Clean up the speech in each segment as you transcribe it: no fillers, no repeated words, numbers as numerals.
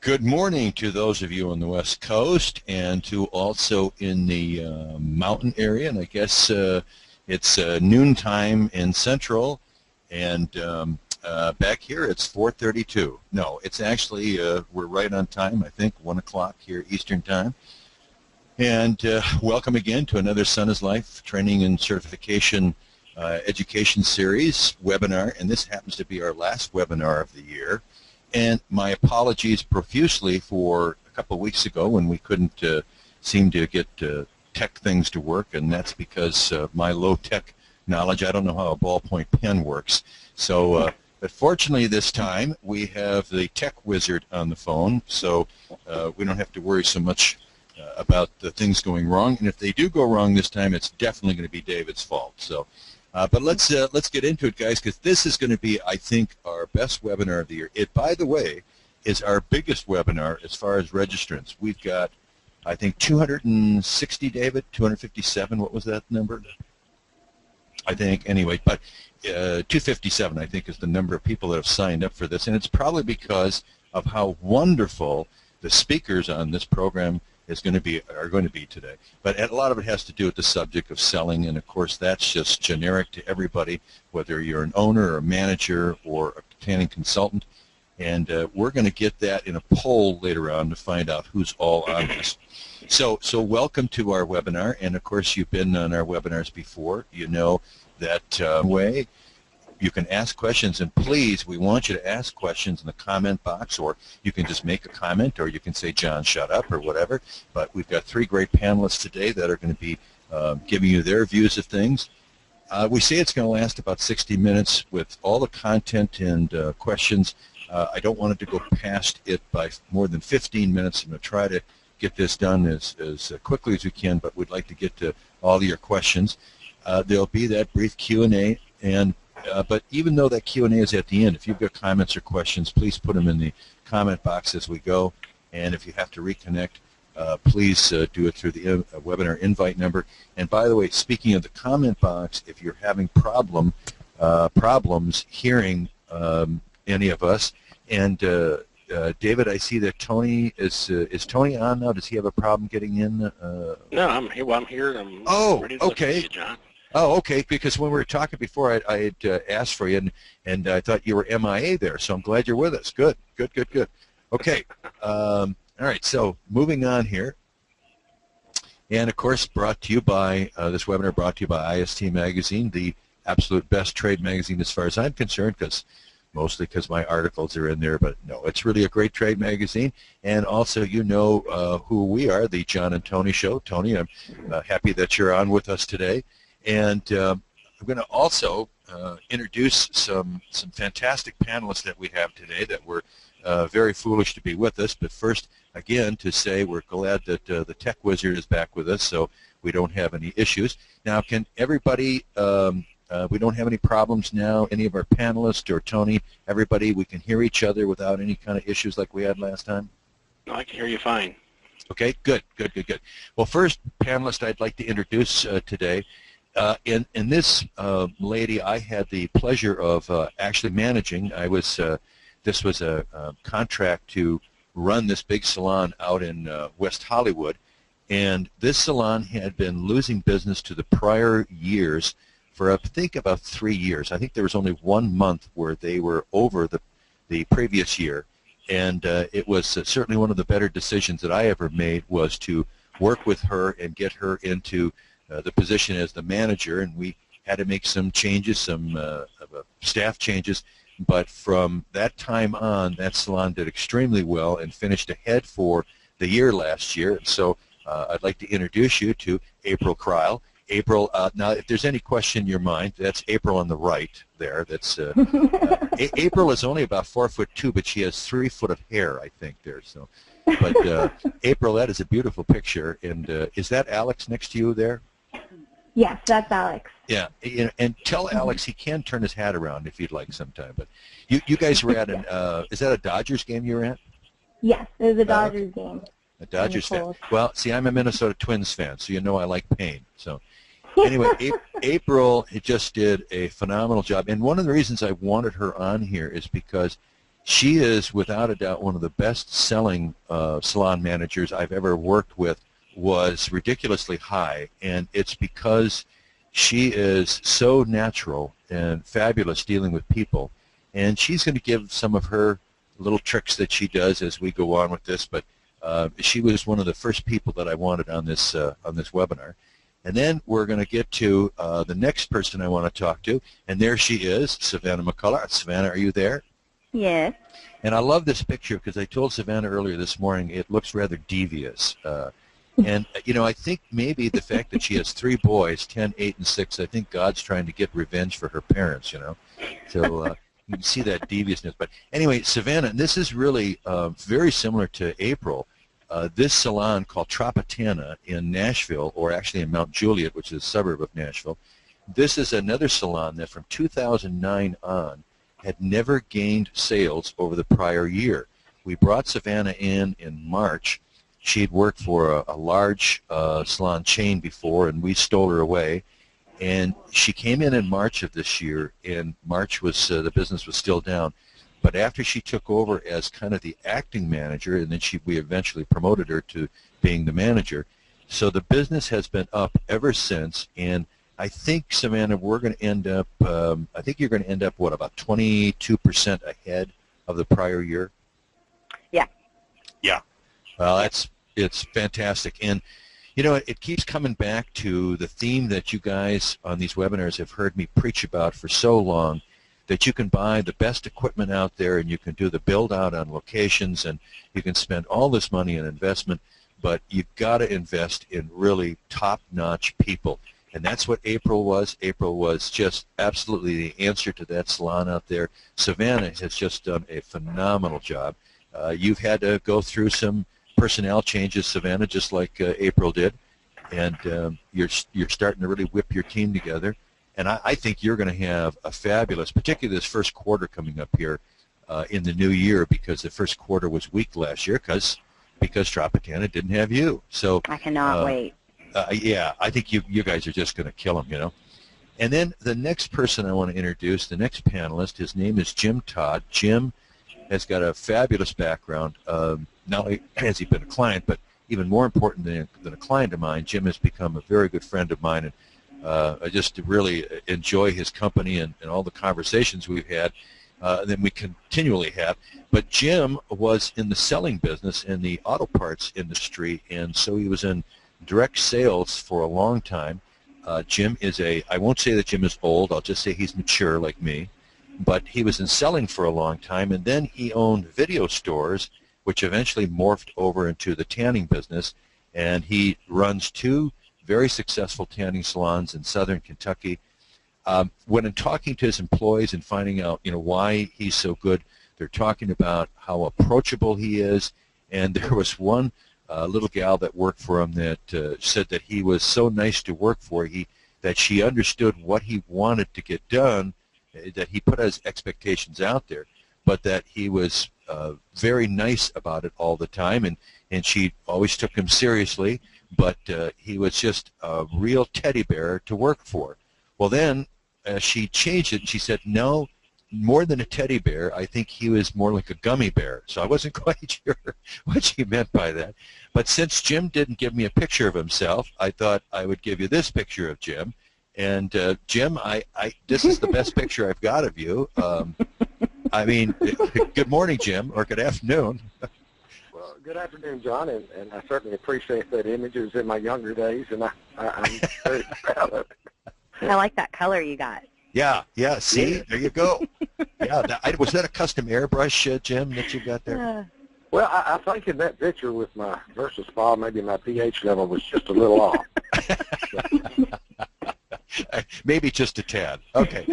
Good morning to those of you on the West Coast and to also in the mountain area. And I guess it's noontime in Central, and back here it's 4:32. No, it's actually, we're right on time, I think, 1 o'clock here Eastern Time. And welcome again to another Sun is Life Training and Certification Education Series webinar. And this happens to be our last webinar of the year. And my apologies profusely for a couple of weeks ago when we couldn't seem to get tech things to work, and that's because my low-tech knowledge, I don't know how a ballpoint pen works. So, but fortunately this time we have the tech wizard on the phone, so we don't have to worry so much about the things going wrong. And if they do go wrong this time, it's definitely going to be David's fault. So. But let's get into it, guys, because this is going to be, I think, our best webinar of the year. It, by the way, is our biggest webinar as far as registrants. We've got, I think, 260, David, 257. What was that number? I think, anyway, but 257, I think, is the number of people that have signed up for this, and it's probably because of how wonderful the speakers on this program are going to be today. But a lot of it has to do with the subject of selling, and of course that's just generic to everybody, whether you're an owner or a manager or a planning consultant. And we're going to get that in a poll later on to find out who's all on this. So welcome to our webinar, and of course you've been on our webinars before. You know that way you can ask questions, and please, we want you to ask questions in the comment box, or you can just make a comment, or you can say, John, shut up, or whatever. But we've got three great panelists today that are going to be giving you their views of things. We say it's going to last about 60 minutes with all the content and questions. I don't want it to go past it by more than 15 minutes. I'm going to try to get this done as quickly as we can, but we'd like to get to all of your questions. There'll be that brief Q&A, but even though that Q&A is at the end, if you've got comments or questions, please put them in the comment box as we go. And if you have to reconnect, please do it through the webinar invite number. And by the way, speaking of the comment box, if you're having problems hearing any of us, and David, I see that Tony is Tony on now? Does he have a problem getting in? No, I'm here. Well, I'm here. I'm ready to okay. listen to you, John. Oh, okay, because when we were talking before, I had asked for you, and I thought you were MIA there, so I'm glad you're with us. Good. Okay, all right, so moving on here. And, of course, brought to you by, this webinar brought to you by IST Magazine, the absolute best trade magazine as far as I'm concerned, mostly because my articles are in there, but no, it's really a great trade magazine. And also, you know who we are, the John and Tony Show. Tony, I'm happy that you're on with us today. And I'm going to also introduce some fantastic panelists that we have today that were very foolish to be with us. But first, again, to say we're glad that the Tech Wizard is back with us, so we don't have any issues. Now, can everybody, we don't have any problems now, any of our panelists or Tony, everybody, we can hear each other without any kind of issues like we had last time? No, I can hear you fine. Okay, good. Well, first panelist I'd like to introduce today. In this lady, I had the pleasure of actually managing. This was a contract to run this big salon out in West Hollywood, and this salon had been losing business to the prior years for I think about 3 years. I think there was only 1 month where they were over the previous year, and it was certainly one of the better decisions that I ever made was to work with her and get her into the position as the manager, and we had to make some changes, some staff changes, but from that time on, that salon did extremely well and finished ahead for the year last year. And so I'd like to introduce you to April Kreil. April, now if there's any question in your mind, that's April on the right there. That's April is only about 4'2", but she has 3 foot of hair, I think, there. So, but April, that is a beautiful picture. And is that Alex next to you there? Yes, that's Alex. Yeah, and tell Alex he can turn his hat around if you'd like sometime. But you guys were at an is that a Dodgers game you were at? Yes, it was a Dodgers game. A Dodgers fan. Well, see, I'm a Minnesota Twins fan, so you know I like pain. So anyway, April just did a phenomenal job. And one of the reasons I wanted her on here is because She is, without a doubt, one of the best-selling salon managers I've ever worked with. Was ridiculously high, and it's because she is so natural and fabulous dealing with people. And she's going to give some of her little tricks that she does as we go on with this, but she was one of the first people that I wanted on this webinar. And then we're going to get to the next person I want to talk to, and there she is, Savannah McCullough. Savannah, are you there? Yes. And I love this picture because I told Savannah earlier this morning it looks rather devious. And, you know, I think maybe the fact that she has 3 boys, 10, 8, and 6, I think God's trying to get revenge for her parents, you know. So you can see that deviousness. But anyway, Savannah, and this is really very similar to April. This salon called Tropicana in Nashville, or actually in Mount Juliet, which is a suburb of Nashville, this is another salon that from 2009 on had never gained sales over the prior year. We brought Savannah in March. She'd worked for a large salon chain before, and we stole her away. And she came in March of this year, and March was the business was still down. But after she took over as kind of the acting manager, and then we eventually promoted her to being the manager, so the business has been up ever since. And I think, Savannah, we're going to end up, I think you're going to end up, what, about 22% ahead of the prior year? Yeah. Yeah. Well, it's fantastic. And, you know, it keeps coming back to the theme that you guys on these webinars have heard me preach about for so long, that you can buy the best equipment out there and you can do the build-out on locations and you can spend all this money in investment, but you've got to invest in really top-notch people. And that's what April was. April was just absolutely the answer to that salon out there. Savannah has just done a phenomenal job. You've had to go through some personnel changes, Savannah, just like April did, and you're starting to really whip your team together. And I think you're going to have a fabulous, particularly this first quarter coming up here in the new year, because the first quarter was weak last year because Tropicana didn't have you. So I cannot wait. Yeah, I think you guys are just going to kill them, you know. And then the next person I want to introduce, the next panelist, his name is Jim Todd. Jim has got a fabulous background. Not only has he been a client, but even more important than a client of mine, Jim has become a very good friend of mine, and I just really enjoy his company and all the conversations we've had, that we continually have. But Jim was in the selling business in the auto parts industry, and so he was in direct sales for a long time. Jim is I won't say that Jim is old, I'll just say he's mature like me, but he was in selling for a long time, and then he owned video stores, which eventually morphed over into the tanning business, and he runs 2 very successful tanning salons in southern Kentucky. When I'm talking to his employees and finding out, you know, why he's so good, they're talking about how approachable he is, and there was one little gal that worked for him that said that he was so nice to work for, that she understood what he wanted to get done, that he put his expectations out there, but that he was very nice about it all the time, and she always took him seriously, but he was just a real teddy bear to work for. Well, then she changed it, and she said, no, more than a teddy bear, I think he was more like a gummy bear. So I wasn't quite sure what she meant by that. But since Jim didn't give me a picture of himself, I thought I would give you this picture of Jim. And Jim, this is the best picture I've got of you. I mean, good morning, Jim, or good afternoon. Well, good afternoon, John, and I certainly appreciate that image. It was in my younger days, and I'm very proud of it. I like that color you got. Yeah, see, there you go. Yeah, was that a custom airbrush, Jim, that you got there? Well, I think in that picture with my Versa Spa, maybe my pH level was just a little off. Maybe just a tad. Okay.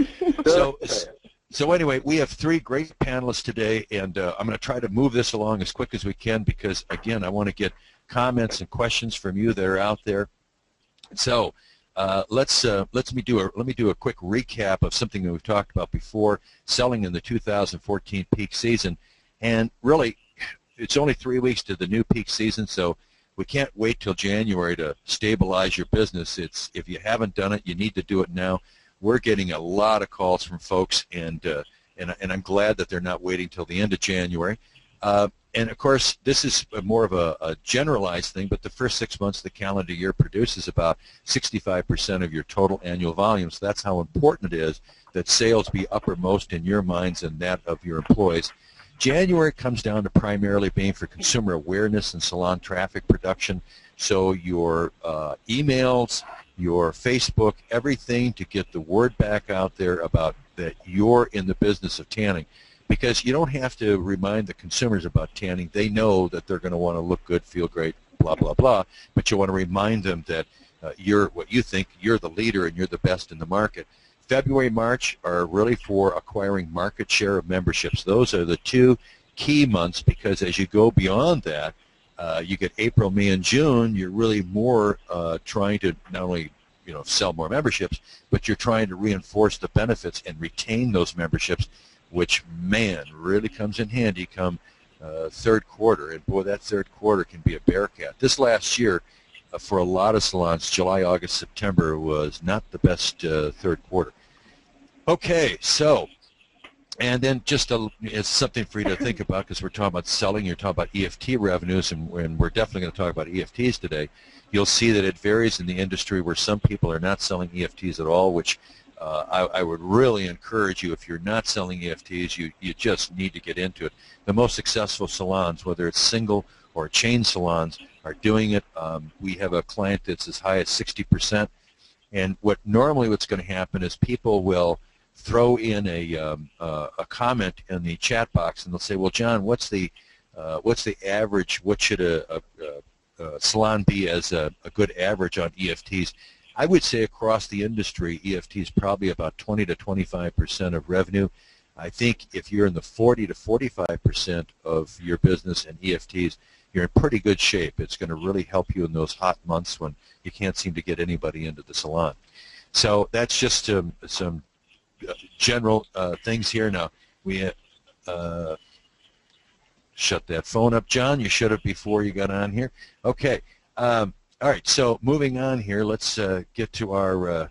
So anyway, we have 3 great panelists today, and I'm going to try to move this along as quick as we can because, again, I want to get comments and questions from you that are out there. So let me do a quick recap of something that we've talked about before, selling in the 2014 peak season. And really, it's only 3 weeks to the new peak season, so we can't wait till January to stabilize your business. If you haven't done it, you need to do it now. We're getting a lot of calls from folks, and and I'm glad that they're not waiting till the end of January. And of course, this is more of a generalized thing, but the first 6 months of the calendar year produces about 65% of your total annual volume. So that's how important it is that sales be uppermost in your minds and that of your employees. January comes down to primarily being for consumer awareness and salon traffic production. So your emails, your Facebook, everything to get the word back out there about that you're in the business of tanning. Because you don't have to remind the consumers about tanning. They know that they're going to want to look good, feel great, blah, blah, blah. But you want to remind them that you're what you think, you're the leader and you're the best in the market. February, March are really for acquiring market share of memberships. Those are the two key months because as you go beyond that, you get April, May, and June, you're really more trying to not only sell more memberships, but you're trying to reinforce the benefits and retain those memberships, which, man, really comes in handy come third quarter. And, boy, that third quarter can be a bear cat. This last year, for a lot of salons, July, August, September was not the best third quarter. Okay, so, and then just it's something for you to think about because we're talking about selling, you're talking about EFT revenues, and we're definitely going to talk about EFTs today. You'll see that it varies in the industry where some people are not selling EFTs at all, which I would really encourage you, if you're not selling EFTs, you just need to get into it. The most successful salons, whether it's single or chain salons, are doing it. We have a client that's as high as 60%. And what's going to happen is people will throw in a comment in the chat box, and they'll say, well, John, what's the average? What should a salon be as a good average on EFTs? I would say across the industry, EFT is probably about 20 to 25% of revenue. I think if you're in the 40 to 45% of your business in EFTs, you're in pretty good shape. It's going to really help you in those hot months when you can't seem to get anybody into the salon. So that's just some general things here. Now, we shut that phone up, John. You should have before you got on here. Okay. All right, so moving on here, let's get to our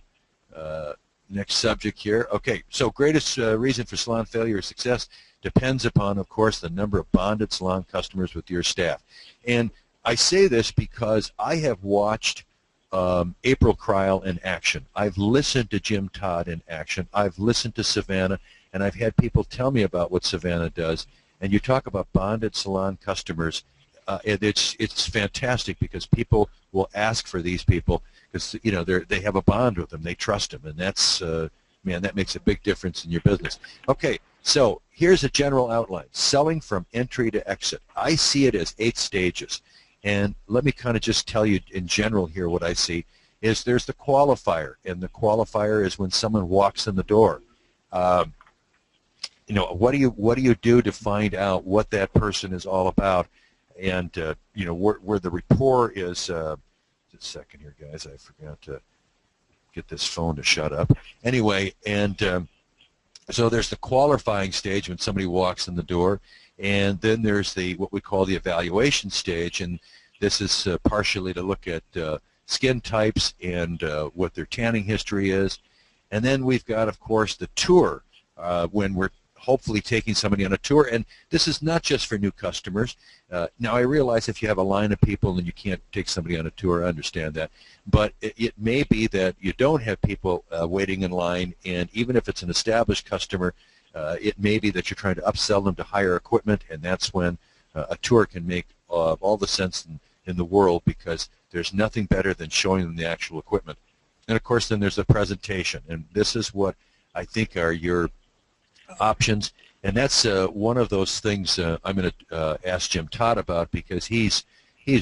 next subject here. Okay, so greatest reason for salon failure or success depends upon, of course, the number of bonded salon customers with your staff. And I say this because I have watched April Kryl in action. I've listened to Jim Todd in action. I've listened to Savannah, and I've had people tell me about what Savannah does. And you talk about bonded salon customers. It's fantastic because people will ask for these people because they have a bond with them, they trust them, and that's man, that makes a big difference in your business. Okay, so here's a general outline: selling from entry to exit. I see it as 8 stages, and let me kind of just tell you in general here what I see is there's the qualifier, and the qualifier is when someone walks in the door. What do you do to find out what that person is all about? And, where the rapport is, just a second here, guys, I forgot to get this phone to shut up. Anyway, and so there's the qualifying stage when somebody walks in the door, and then there's what we call the evaluation stage, and this is partially to look at skin types and what their tanning history is. And then we've got, of course, the tour, when we're hopefully taking somebody on a tour, and this is not just for new customers. Now, I realize if you have a line of people and you can't take somebody on a tour, I understand that, but it may be that you don't have people waiting in line, and even if it's an established customer, it may be that you're trying to upsell them to higher equipment, and that's when a tour can make all the sense in the world, because there's nothing better than showing them the actual equipment. And, of course, then there's the presentation, and this is what I think are your options, and that's one of those things I'm going to ask Jim Todd about, because he's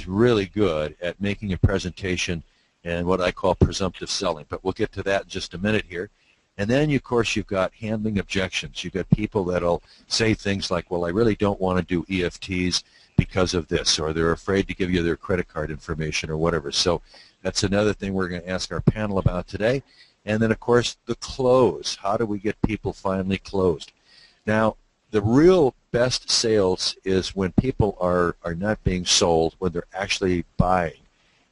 really good at making a presentation and what I call presumptive selling. But we'll get to that in just a minute here. And then, of course, you've got handling objections. You've got people that'll say things like, well, I really don't want to do EFTs because of this, or they're afraid to give you their credit card information or whatever. So that's another thing we're going to ask our panel about today. And then, of course, the close. How do we get people finally closed? Now, the real best sales is when people are not being sold, when they're actually buying.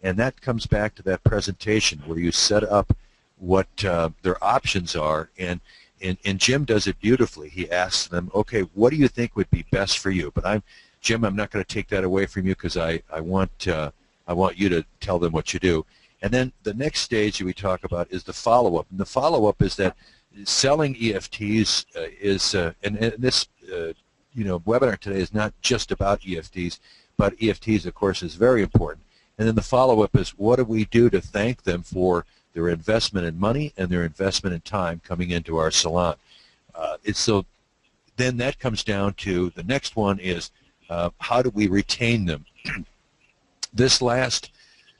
And that comes back to that presentation where you set up what their options are. And And Jim does it beautifully. He asks them, okay, what do you think would be best for you? But Jim, I'm not going to take that away from you because I want you to tell them what you do. And then the next stage that we talk about is the follow-up. And the follow-up is that selling EFTs and this webinar today is not just about EFTs, but EFTs, of course, is very important. And then the follow-up is what do we do to thank them for their investment in money and their investment in time coming into our salon. So then that comes down to the next one is how do we retain them? This last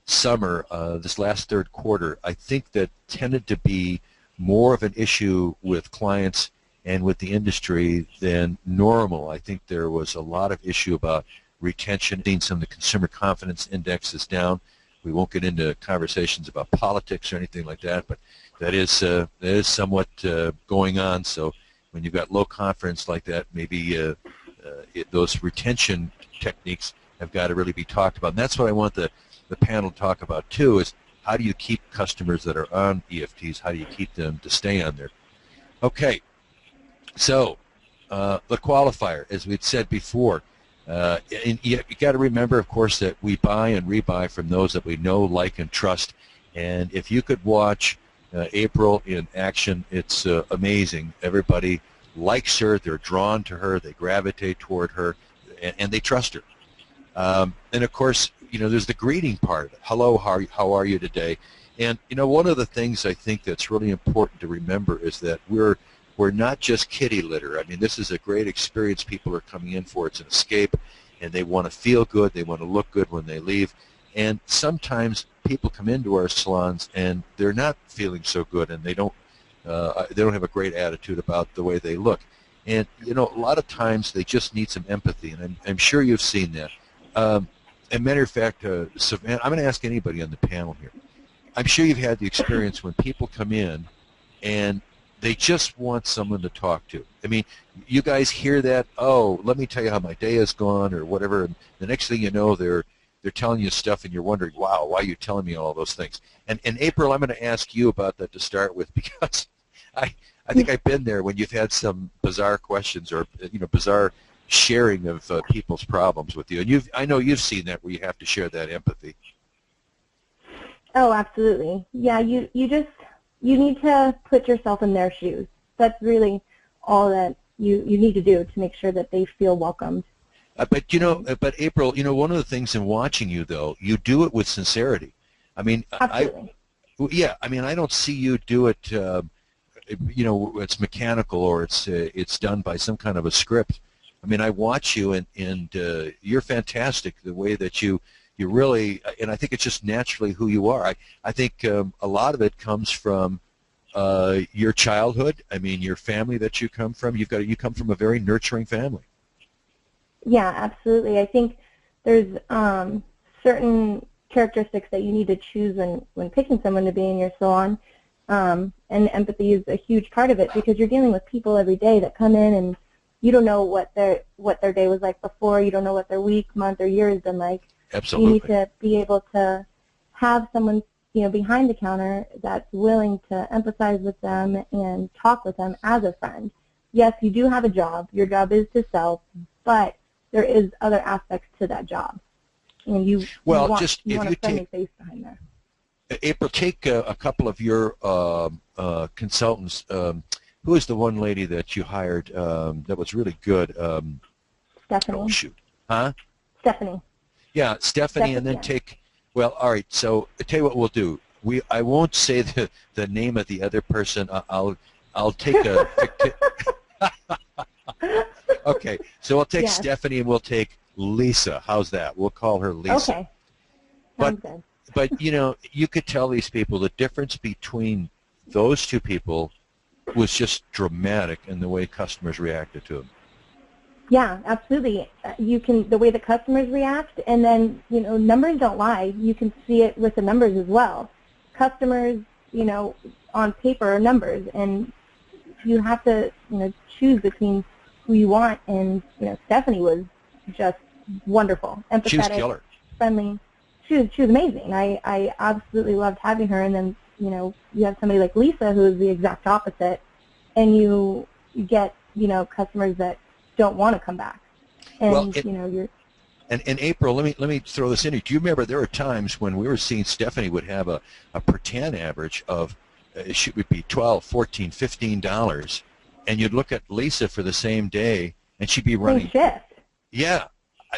summer, this last third quarter, I think that tended to be more of an issue with clients and with the industry than normal. I think there was a lot of issue about retention. Some of the consumer confidence index is down. We won't get into conversations about politics or anything like that, but that is somewhat going on. So when you've got low confidence like that, maybe those retention techniques have got to really be talked about. And that's what I want the panel to talk about too, is how do you keep customers that are on EFTs, how do you keep them to stay on there? Okay, so the qualifier, as we'd said before, and you got to remember, of course, that we buy and rebuy from those that we know, like, and trust. And if you could watch April in action, it's amazing. Everybody likes her. They're drawn to her. They gravitate toward her, and they trust her. And, of course, there's the greeting part. Hello, how are you today? And, one of the things I think that's really important to remember is that we're not just kitty litter. I mean, this is a great experience people are coming in for. It's an escape, and they want to feel good. They want to look good when they leave. And sometimes people come into our salons and they're not feeling so good, and they don't have a great attitude about the way they look. And a lot of times they just need some empathy, and I'm sure you've seen that. As a matter of fact, Savannah, I'm going to ask anybody on the panel here. I'm sure you've had the experience when people come in and they just want someone to talk to. I mean, you guys hear that, oh, let me tell you how my day has gone or whatever, and the next thing you know, they're telling you stuff and you're wondering, wow, why are you telling me all those things? And April, I'm going to ask you about that to start with, because I think I've been there when you've had some bizarre questions or bizarre sharing of people's problems with you. And I know you've seen that where you have to share that empathy. Oh, absolutely. Yeah, you need to put yourself in their shoes. That's really all that you need to do to make sure that they feel welcomed. But April, one of the things in watching you, though, you do it with sincerity. I mean, absolutely. I don't see you do it, it's mechanical or it's done by some kind of a script. I mean, I watch you, and you're fantastic the way that you really, and I think it's just naturally who you are. I think a lot of it comes from your childhood. I mean, your family that you come from. You come from a very nurturing family. Yeah, absolutely. I think there's certain characteristics that you need to choose when picking someone to be in your salon, and empathy is a huge part of it, because you're dealing with people every day that come in and you don't know what their day was like before. You don't know what their week, month, or year has been like. Absolutely. You need to be able to have someone, behind the counter that's willing to empathize with them and talk with them as a friend. Yes, you do have a job. Your job is to sell, but there is other aspects to that job, and you want a friendly face behind there. April, take a couple of your consultants. Who is the one lady that you hired that was really good? Stephanie. Oh, shoot. Huh? Stephanie. Yeah, Stephanie, and then take, well, all right, so I'll tell you what we'll do. I won't say the name of the other person. I'll take a okay, so we'll take Stephanie and we'll take Lisa. How's that? We'll call her Lisa. Okay. Sounds good. But, you could tell these people the difference between those two people was just dramatic in the way customers reacted to them. Yeah, absolutely. The way the customers react, and then, numbers don't lie. You can see it with the numbers as well. Customers, on paper are numbers, and you have to, choose between who you want, and, Stephanie was just wonderful, empathetic, she was killer. Friendly. She was amazing. I absolutely loved having her, and then, you have somebody like Lisa who is the exact opposite. and you get, customers that don't want to come back. And, Well, you're... And April, let me throw this in here. Do you remember there were times when we were seeing Stephanie would have a per tan average of, she would be $12, $14, $15, and you'd look at Lisa for the same day, and she'd be running. Same shift. Yeah,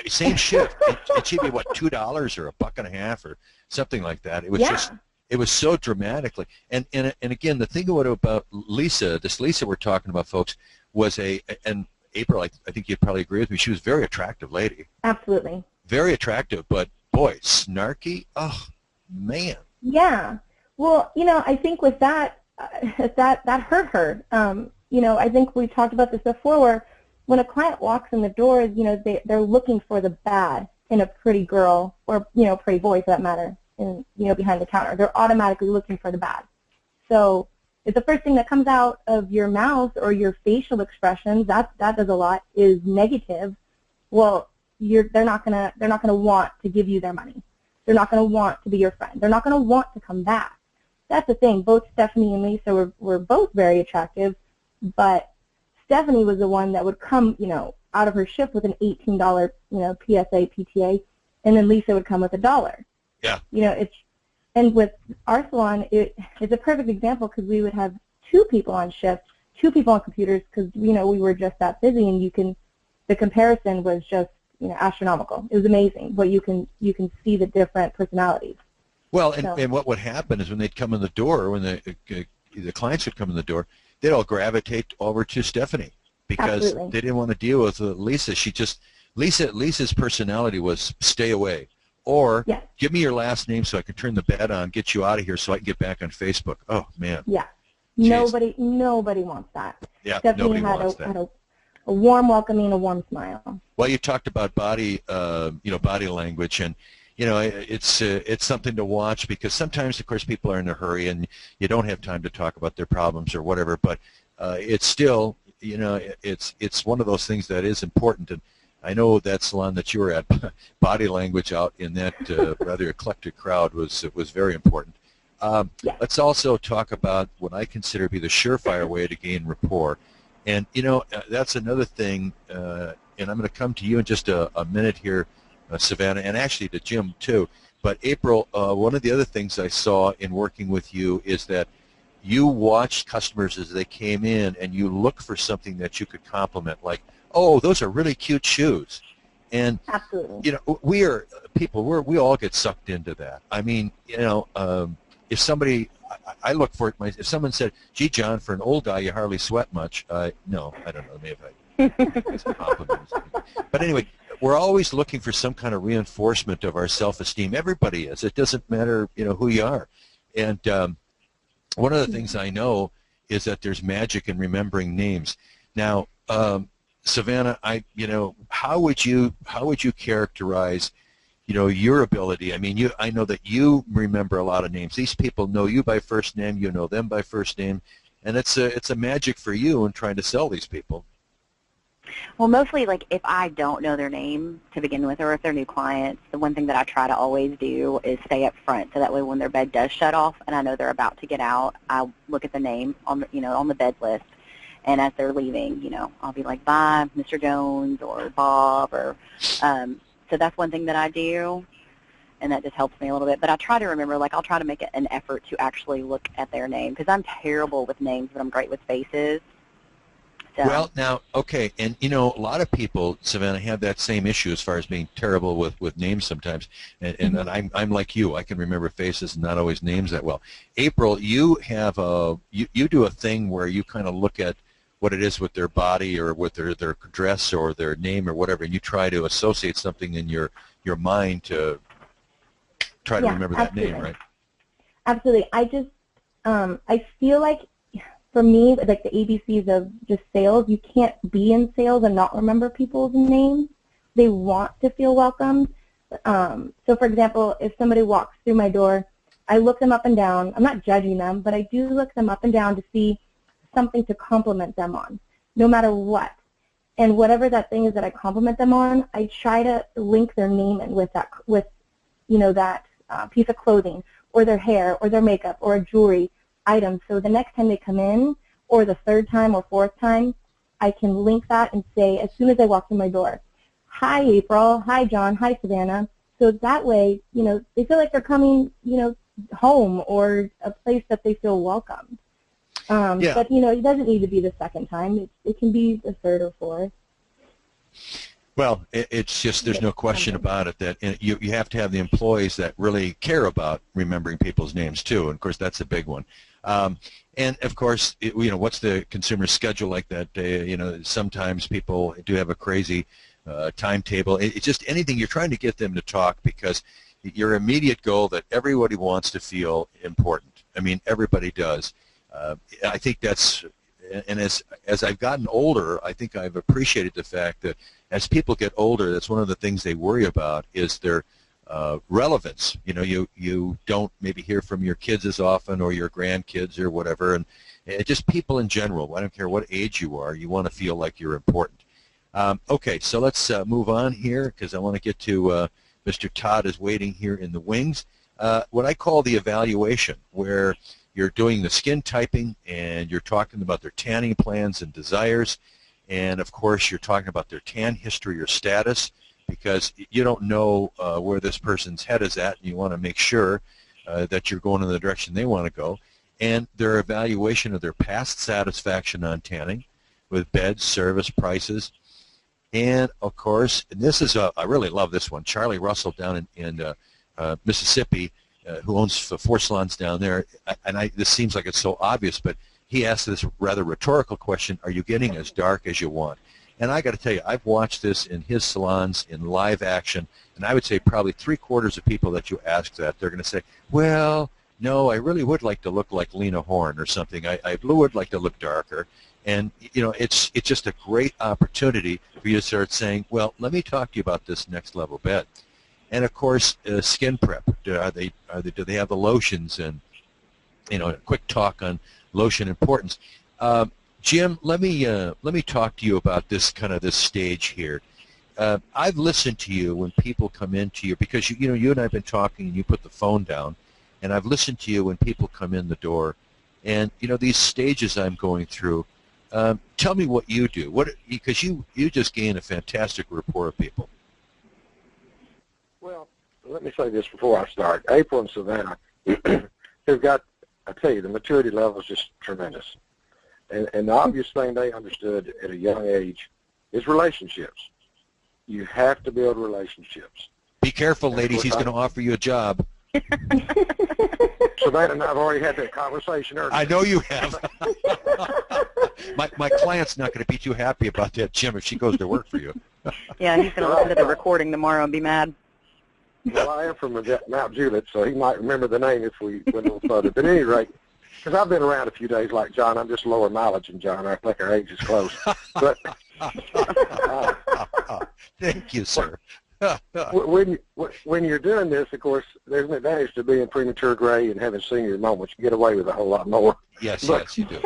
same shift, and she'd be what, $2 or $1.50 or something like that. It was just, it was so dramatically. And again, the thing about Lisa, this Lisa we're talking about, folks, was and April, I think you'd probably agree with me. She was a very attractive lady. Absolutely. Very attractive, but boy, snarky. Oh, man. Yeah. Well, I think with that, that hurt her. I think we talked about this before, where when a client walks in the door, they're looking for the bad in a pretty girl or pretty boy for that matter, in behind the counter. They're automatically looking for the bad. So if the first thing that comes out of your mouth or your facial expressions, that does a lot, is negative, well, they're not gonna want to give you their money. They're not gonna want to be your friend. They're not gonna want to come back. That's the thing. Both Stephanie and Lisa were both very attractive, but Stephanie was the one that would come, out of her shift with an $18, PSA, PTA, and then Lisa would come with $1. Yeah. And with our salon, it's a perfect example because we would have 2 people on shift, 2 people on computers because, we were just that busy, and the comparison was just, astronomical. It was amazing, but you can see the different personalities. Well, and what would happen is when they'd come in the door, when the clients would come in the door, they'd all gravitate over to Stephanie because Absolutely. They didn't want to deal with Lisa. Lisa's personality was stay away. Or give me your last name so I can turn the bed on, get you out of here so I can get back on Facebook. Oh, man. Yeah. Jeez. Nobody wants that. Yeah, Stephanie nobody wants that. had a warm welcoming, a warm smile. Well, you talked about body language, and it's something to watch because sometimes, of course, people are in a hurry and you don't have time to talk about their problems or whatever. But it's still, it's one of those things that is important. And I know that salon that you were at, body language out in that rather eclectic crowd was very important. Let's also talk about what I consider to be the surefire way to gain rapport. And, that's another thing, and I'm going to come to you in just a minute here, Savannah, and actually to Jim too. But April, one of the other things I saw in working with you is that you watched customers as they came in and you look for something that you could compliment, like, oh, those are really cute shoes. And, Absolutely. we all get sucked into that. I mean, if somebody, I look for it, if someone said, gee, John, for an old guy, you hardly sweat much. No, I don't know, maybe it's a compliment. But anyway, we're always looking for some kind of reinforcement of our self-esteem. Everybody is. It doesn't matter, who you are. And one of the things I know is that there's magic in remembering names. Now, Savannah, how would you characterize, your ability? I mean, I know that you remember a lot of names. These people know you by first name, you know them by first name, and it's a magic for you in trying to sell these people. Well, mostly, like, if I don't know their name to begin with, or if they're new clients, the one thing that I try to always do is stay up front, so that way when their bed does shut off and I know they're about to get out, I look at the name on the bed list. And as they're leaving, I'll be like, bye, Mr. Jones or Bob. So that's one thing that I do, and that just helps me a little bit. But I try to remember, I'll try to make it an effort to actually look at their name, because I'm terrible with names, but I'm great with faces. So. Well, now, okay, and, a lot of people, Savannah, have that same issue as far as being terrible with names sometimes. And I'm like you. I can remember faces and not always names that well. April, you have you do a thing where you kind of look at what it is with their body or with their dress or their name or whatever, and you try to associate something in your mind to try to remember that name, right? Absolutely. I just, I feel like, for me, like the ABCs of just sales, you can't be in sales and not remember people's names. They want to feel welcomed. So, for example, if somebody walks through my door, I look them up and down. I'm not judging them, but I do look them up and down to see something to compliment them on, no matter what. And whatever that thing is that I compliment them on, I try to link their name in with that, that piece of clothing or their hair or their makeup or a jewelry item. So the next time they come in, or the third time or fourth time, I can link that and say, as soon as I walk in my door, hi, April, hi, John, hi, Savannah. So that way, they feel like they're coming, home or a place that they feel welcome. Yeah. But, it doesn't need to be the second time. It can be the third or fourth. Well, it's just, there's no question about it that you have to have the employees that really care about remembering people's names too, and of course that's a big one. And of course, what's the consumer schedule like that day? Sometimes people do have a crazy timetable. It's just anything you're trying to get them to talk, because your immediate goal that everybody wants to feel important. I mean, everybody does. I think that's, and as I've gotten older, I think I've appreciated the fact that as people get older, that's one of the things they worry about is their relevance. You don't maybe hear from your kids as often, or your grandkids or whatever, and just people in general. I don't care what age you are, you want to feel like you're important. Okay, so let's move on here, because I want to get to Mr. Todd is waiting here in the wings. What I call the evaluation, where you're doing the skin typing and you're talking about their tanning plans and desires, and of course you're talking about their tan history or status, because you don't know where this person's head is at, and you want to make sure that you're going in the direction they want to go, and their evaluation of their past satisfaction on tanning with beds, service, prices, and of course, and this is I really love this one, Charlie Russell down in Mississippi, who owns 4 salons down there, and this seems like it's so obvious, but he asked this rather rhetorical question: are you getting as dark as you want? And I got to tell you, I've watched this in his salons in live action, and I would say probably 3/4 of people that you ask that, they're going to say, well, no, I really would like to look like Lena Horne or something. I would like to look darker. And, it's just a great opportunity for you to start saying, well, let me talk to you about this next level bed. And, of course, skin prep. Do they have the lotions? And, a quick talk on lotion importance. Jim, let me talk to you about this stage here. I've listened to you when people come into you, because you and I have been talking, and you put the phone down, and I've listened to you when people come in the door, and these stages I'm going through. Tell me what you do. Because you just gain a fantastic rapport of people. Well, let me say this before I start. April and Savannah have got, I tell you, the maturity level is just tremendous. And the obvious thing they understood at a young age is relationships. You have to build relationships. Be careful, ladies. He's going to offer you a job. Savannah and I have already had that conversation earlier. I know you have. My client's not going to be too happy about that, Jim, if she goes to work for you. Yeah, he's going to listen to the recording tomorrow and be mad. Well, I am from Mount Juliet, so he might remember the name if we went a little further. But at any rate, because I've been around a few days like John, I'm just lower mileage than John. I think our age is close. But thank you, sir. when you're doing this, of course, there's an advantage to being premature gray and having senior moments. You get away with a whole lot more. Yes, you do.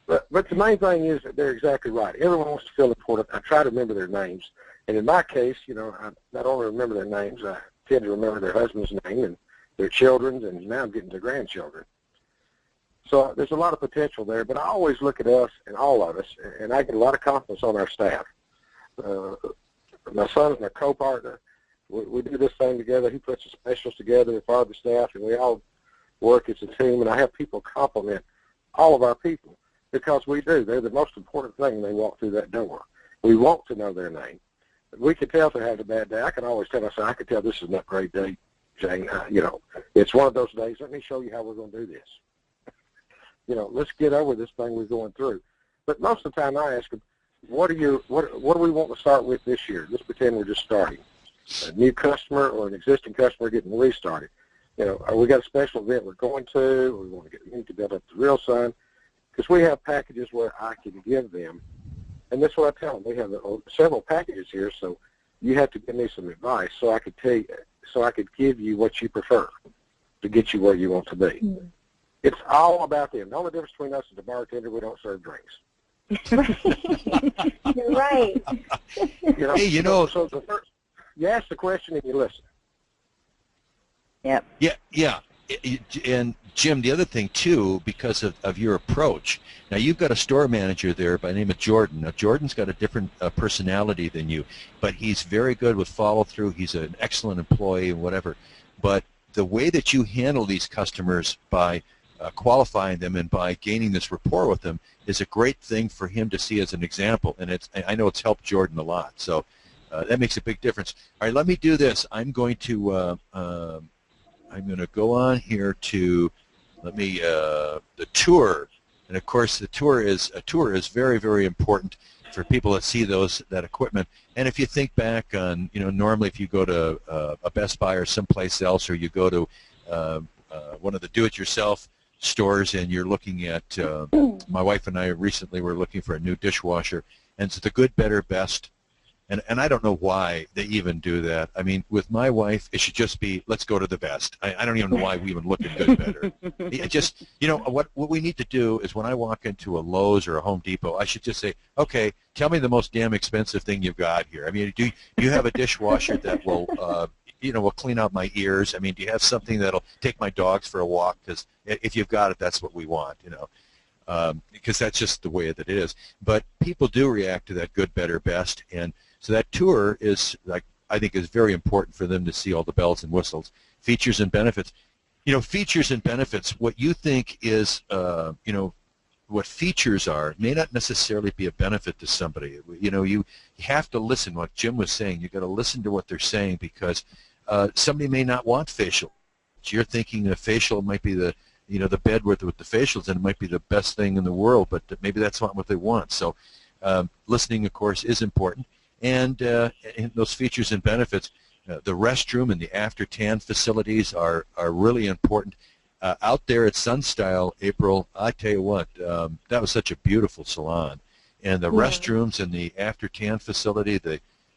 But the main thing is that they're exactly right. Everyone wants to feel important. I try to remember their names. And in my case, I not only remember their names, I tend to remember their husband's name and their children's, and now I'm getting to grandchildren. So there's a lot of potential there, but I always look at us and all of us, and I get a lot of confidence on our staff. My son is my co-partner. We do this thing together. He puts the specials together for the staff, and we all work as a team, and I have people compliment all of our people because we do. They're the most important thing when they walk through that door. We want to know their name. We can tell if they had a bad day. I can always tell myself, I can tell this is not a great day, Jane. It's one of those days. Let me show you how we're going to do this. Let's get over this thing we're going through. But most of the time I ask them, what do we want to start with this year? Let's pretend we're just starting. A new customer or an existing customer getting restarted. Are we got a special event we're going to, or we want to need to build up the real sun? Because we have packages where I can give them, and that's what I tell them. We have several packages here, so you have to give me some advice so I could tell you, so I could give you what you prefer to get you where you want to be. Mm-hmm. It's all about them. The only difference between us and the bartender, we don't serve drinks. You're right. Hey, So the first, you ask the question and you listen. Yep. Yeah. And Jim, the other thing too, because of your approach, now you've got a store manager there by the name of Jordan. Now Jordan's got a different personality than you, but he's very good with follow through. He's an excellent employee and whatever. But the way that you handle these customers by qualifying them and by gaining this rapport with them is a great thing for him to see as an example. And I know it's helped Jordan a lot. So that makes a big difference. All right, let me do this. I'm going to go on here to the tour, and of course the tour is very, very important for people that see that equipment. And if you think back on, normally if you go to a Best Buy or someplace else, or you go to one of the do-it-yourself stores and you're looking at, my wife and I recently were looking for a new dishwasher, and it's the good, better, best. And I don't know why they even do that. I mean, with my wife, it should just be, let's go to the best. I don't even know why we even look at good, better. It just, what we need to do is when I walk into a Lowe's or a Home Depot, I should just say, okay, tell me the most damn expensive thing you've got here. I mean, do you have a dishwasher that will, will clean out my ears? I mean, do you have something that'll take my dogs for a walk? Because if you've got it, that's what we want, because that's just the way that it is. But people do react to that good, better, best, and so that tour is, I think, is very important for them to see all the bells and whistles, features and benefits. Features and benefits, what you think is, what features are may not necessarily be a benefit to somebody. You have to listen. What Jim was saying, you've got to listen to what they're saying, because somebody may not want facial. You're thinking a facial might be the bed with the facials, and it might be the best thing in the world, but maybe that's not what they want. So listening, of course, is important. And those features and benefits, the restroom and the after tan facilities are really important. Out there at Sunstyle, April, I tell you what, that was such a beautiful salon. And the restrooms and the after tan facility,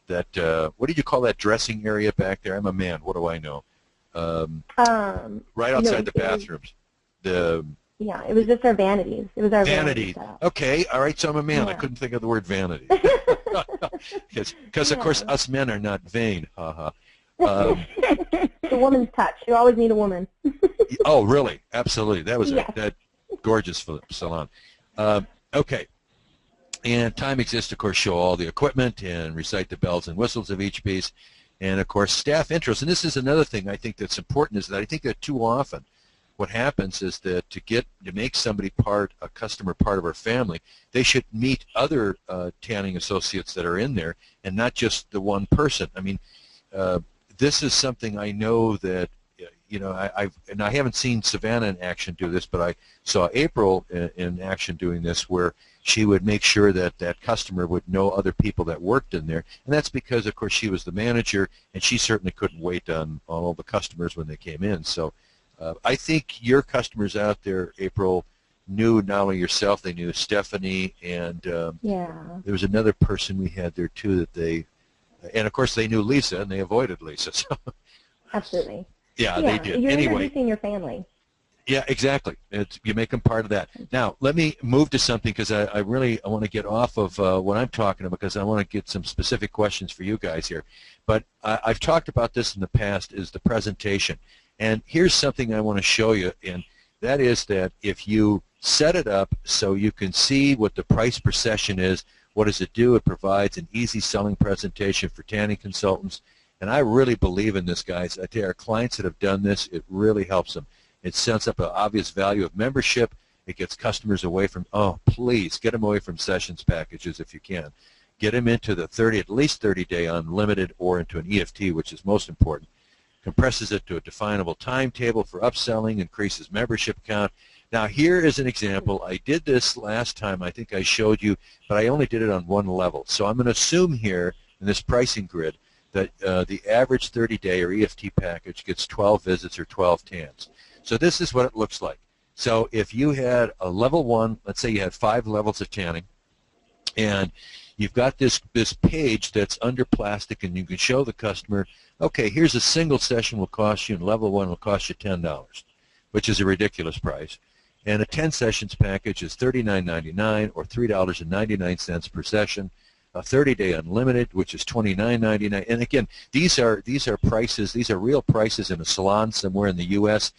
what did you call that dressing area back there? I'm a man. What do I know? Right outside the bathrooms. Yeah, it was just our vanities. It was our vanity. Okay, all right, so I'm a man. I couldn't think of the word vanity. Because of course, us men are not vain. The woman's touch. You always need a woman. Oh, really? Absolutely. That was that gorgeous salon. Okay. And time exists, of course, show all the equipment and recite the bells and whistles of each piece. And, of course, staff interest. And this is another thing I think that's important, is that I think that too often what happens is that to make somebody a customer part of our family, they should meet other tanning associates that are in there, and not just the one person. I mean, this is something I know that, I haven't seen Savannah in action do this, but I saw April in action doing this, where she would make sure that that customer would know other people that worked in there, and that's because, of course, she was the manager, and she certainly couldn't wait on all the customers when they came in. So I think your customers out there, April, knew not only yourself, they knew Stephanie, and there was another person we had there too and of course they knew Lisa, and they avoided Lisa. So. Absolutely. Yeah, they did. You're anyway, introducing your family. Yeah, exactly. You make them part of that. Now, let me move to something, because I want to get off of what I'm talking about, because I want to get some specific questions for you guys here. But I've talked about this in the past, is the presentation. And here's something I want to show you, and that is that if you set it up so you can see what the price per session is, what does it do? It provides an easy selling presentation for tanning consultants. And I really believe in this, guys. I tell you, our clients that have done this, it really helps them. It sets up an obvious value of membership. It gets customers away from, please, get them away from sessions packages if you can. Get them into the at least 30-day unlimited, or into an EFT, which is most important. Compresses it to a definable timetable for upselling, increases membership count. Now, here is an example. I did this last time. I think I showed you, but I only did it on one level. So I'm going to assume here in this pricing grid that the average 30-day or EFT package gets 12 visits or 12 tans. So this is what it looks like. So if you had a level 1, let's say you had 5 levels of tanning, and you've got this page that's under plastic, and you can show the customer, okay, here's a single session will cost you, and level 1 will cost you $10, which is a ridiculous price. And a 10 sessions package is $39.99 or $3.99 per session. A 30-day unlimited, which is $29.99. And again, these are prices. These are real prices in a salon somewhere in the U.S.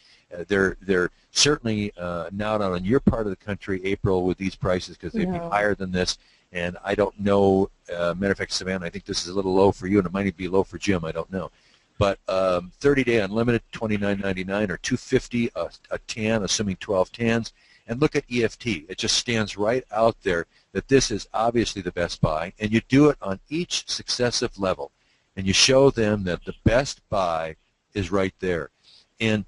they're certainly not on your part of the country, April, with these prices because they'd be higher than this. And I don't know. Matter of fact, Savannah, I think this is a little low for you, and it might even be low for Jim. I don't know. But 30-day unlimited, $29.99 or $250 a tan, assuming 12 tans. And look at EFT. It just stands right out there that this is obviously the best buy, and you do it on each successive level, and you show them that the best buy is right there. And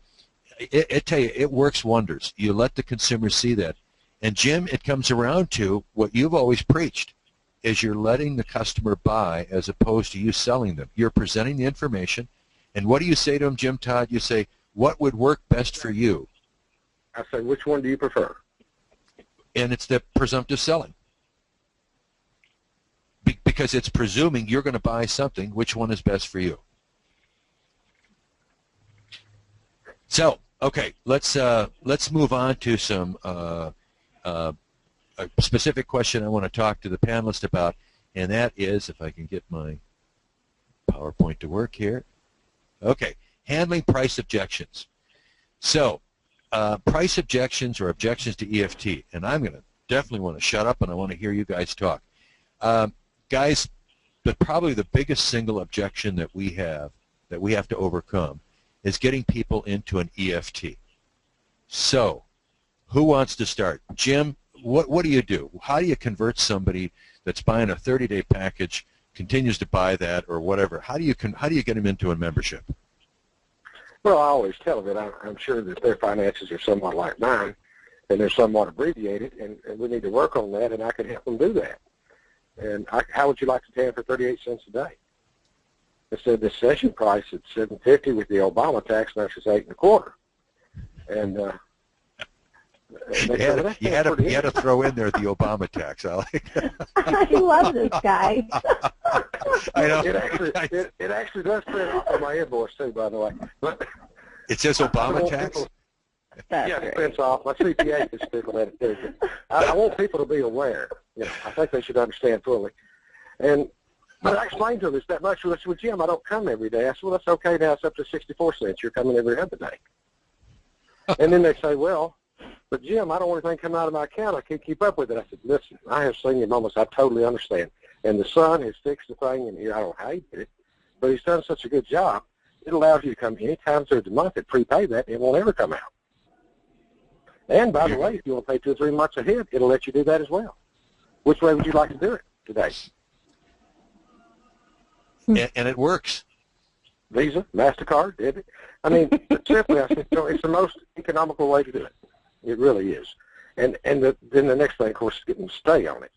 I tell you, it works wonders. You let the consumer see that. And Jim, it comes around to what you've always preached, is you're letting the customer buy as opposed to you selling them. You're presenting the information, and what do you say to them, Jim Todd? You say, what would work best for you? I say, which one do you prefer? And it's the presumptive selling. Because it's presuming you're going to buy something, which one is best for you? So, okay, let's move on to some a specific question I want to talk to the panelists about, and that is, if I can get my PowerPoint to work here. Okay, handling price objections. So, price objections or objections to EFT, and I'm going to definitely want to shut up and I want to hear you guys talk. Guys, but probably the biggest single objection that we have to overcome is getting people into an EFT. So, who wants to start? Jim, what do you do? How do you convert somebody that's buying a 30-day package, continues to buy that or whatever? How do you get them into a membership? Well, I always tell them that I'm sure that their finances are somewhat like mine, and they're somewhat abbreviated, and we need to work on that, and I can help them do that. And how would you like to tan for 38 cents a day? Instead of the session price at $7.50 with the Obama tax, now it's $8.25. And you had to throw in there the Obama tax. I like that. I love this guy. I know. It actually does print off on my invoice too, by the way. But it says Obama tax? Yeah, it prints off. My CPA can stick with that too. I want people to be aware. I think they should understand fully. But I explained to them it's that much. Well, Jim, I don't come every day. I said, well, that's okay now. It's up to 64 cents. You're coming every other day. And then they say, well, but Jim, I don't want anything coming out of my account. I can't keep up with it. I said, listen, I have seen your moments. I totally understand. And the son has fixed the thing, and I don't know how he did it, but he's done such a good job. It allows you to come any time through the month and prepay that, and it won't ever come out. And by the way, if you want to pay 2 or 3 months ahead, it'll let you do that as well. Which way would you like to do it today? And it works. Visa, MasterCard, debit. I mean, simply, I think it's the most economical way to do it. It really is. And then the next thing, of course, is getting them to stay on it.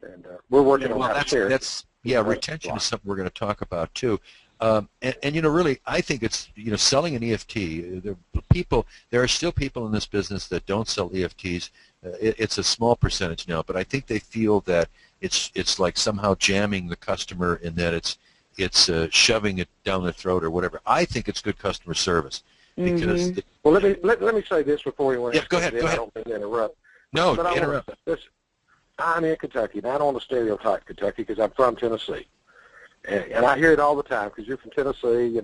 And we're working on how to share it. Retention is something we're going to talk about too. And really, I think it's, selling an EFT. There are still people in this business that don't sell EFTs. It's a small percentage now, but I think they feel that it's like somehow jamming the customer in that it's shoving it down their throat or whatever. I think it's good customer service because. Well, let me say this before you. Yeah, go ahead. I don't mean to interrupt. No, interrupt. I'm in Kentucky, and I don't want to stereotype Kentucky because I'm from Tennessee. And I hear it all the time because you're from Tennessee,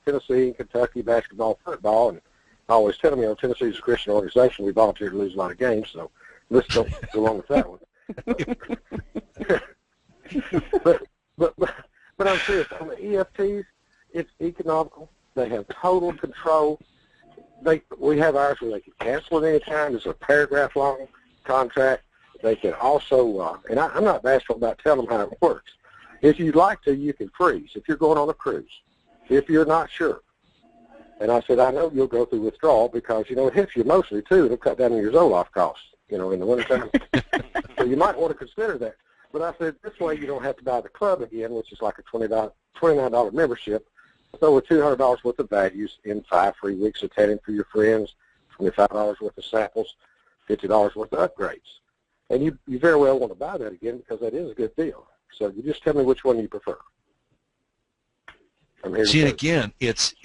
Tennessee, Kentucky, basketball, football, and I always tell them, Tennessee's a Christian organization. We volunteer to lose a lot of games, so let's go along with that one. but I'm serious. On the EFTs, it's economical. They have total control. We have ours where they can cancel at any time. There's a paragraph-long contract. They can also, and I'm not bashful about telling them how it works. If you'd like to, you can freeze. If you're going on a cruise, if you're not sure. And I said, I know you'll go through withdrawal because, it hits you mostly, too. It'll cut down on your Zoloft costs, in the wintertime. So you might want to consider that. But I said, this way you don't have to buy the club again, which is like a $29 membership. So with $200 worth of values in 5 free weeks of tanning for your friends, $25 worth of samples, $50 worth of upgrades. And you very well want to buy that again because that is a good deal. So you just tell me which one you prefer. See, and again, it's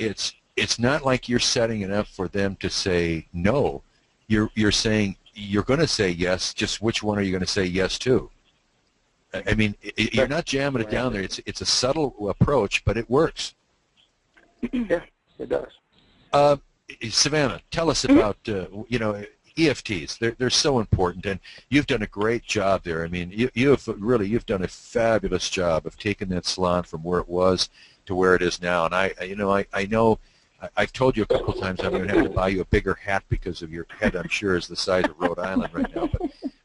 not like you're setting it up for them to say no. You're saying you're going to say yes. Just which one are you going to say yes to? I mean, you're not jamming it down there. It's a subtle approach, but it works. Yeah, it does. Savannah, tell us about EFTs. They're so important, and you've done a great job there. I mean, you've done a fabulous job of taking that salon from where it was to where it is now. And I know I've told you a couple of times I'm going to have to buy you a bigger hat because of your head. I'm sure is the size of Rhode Island right now,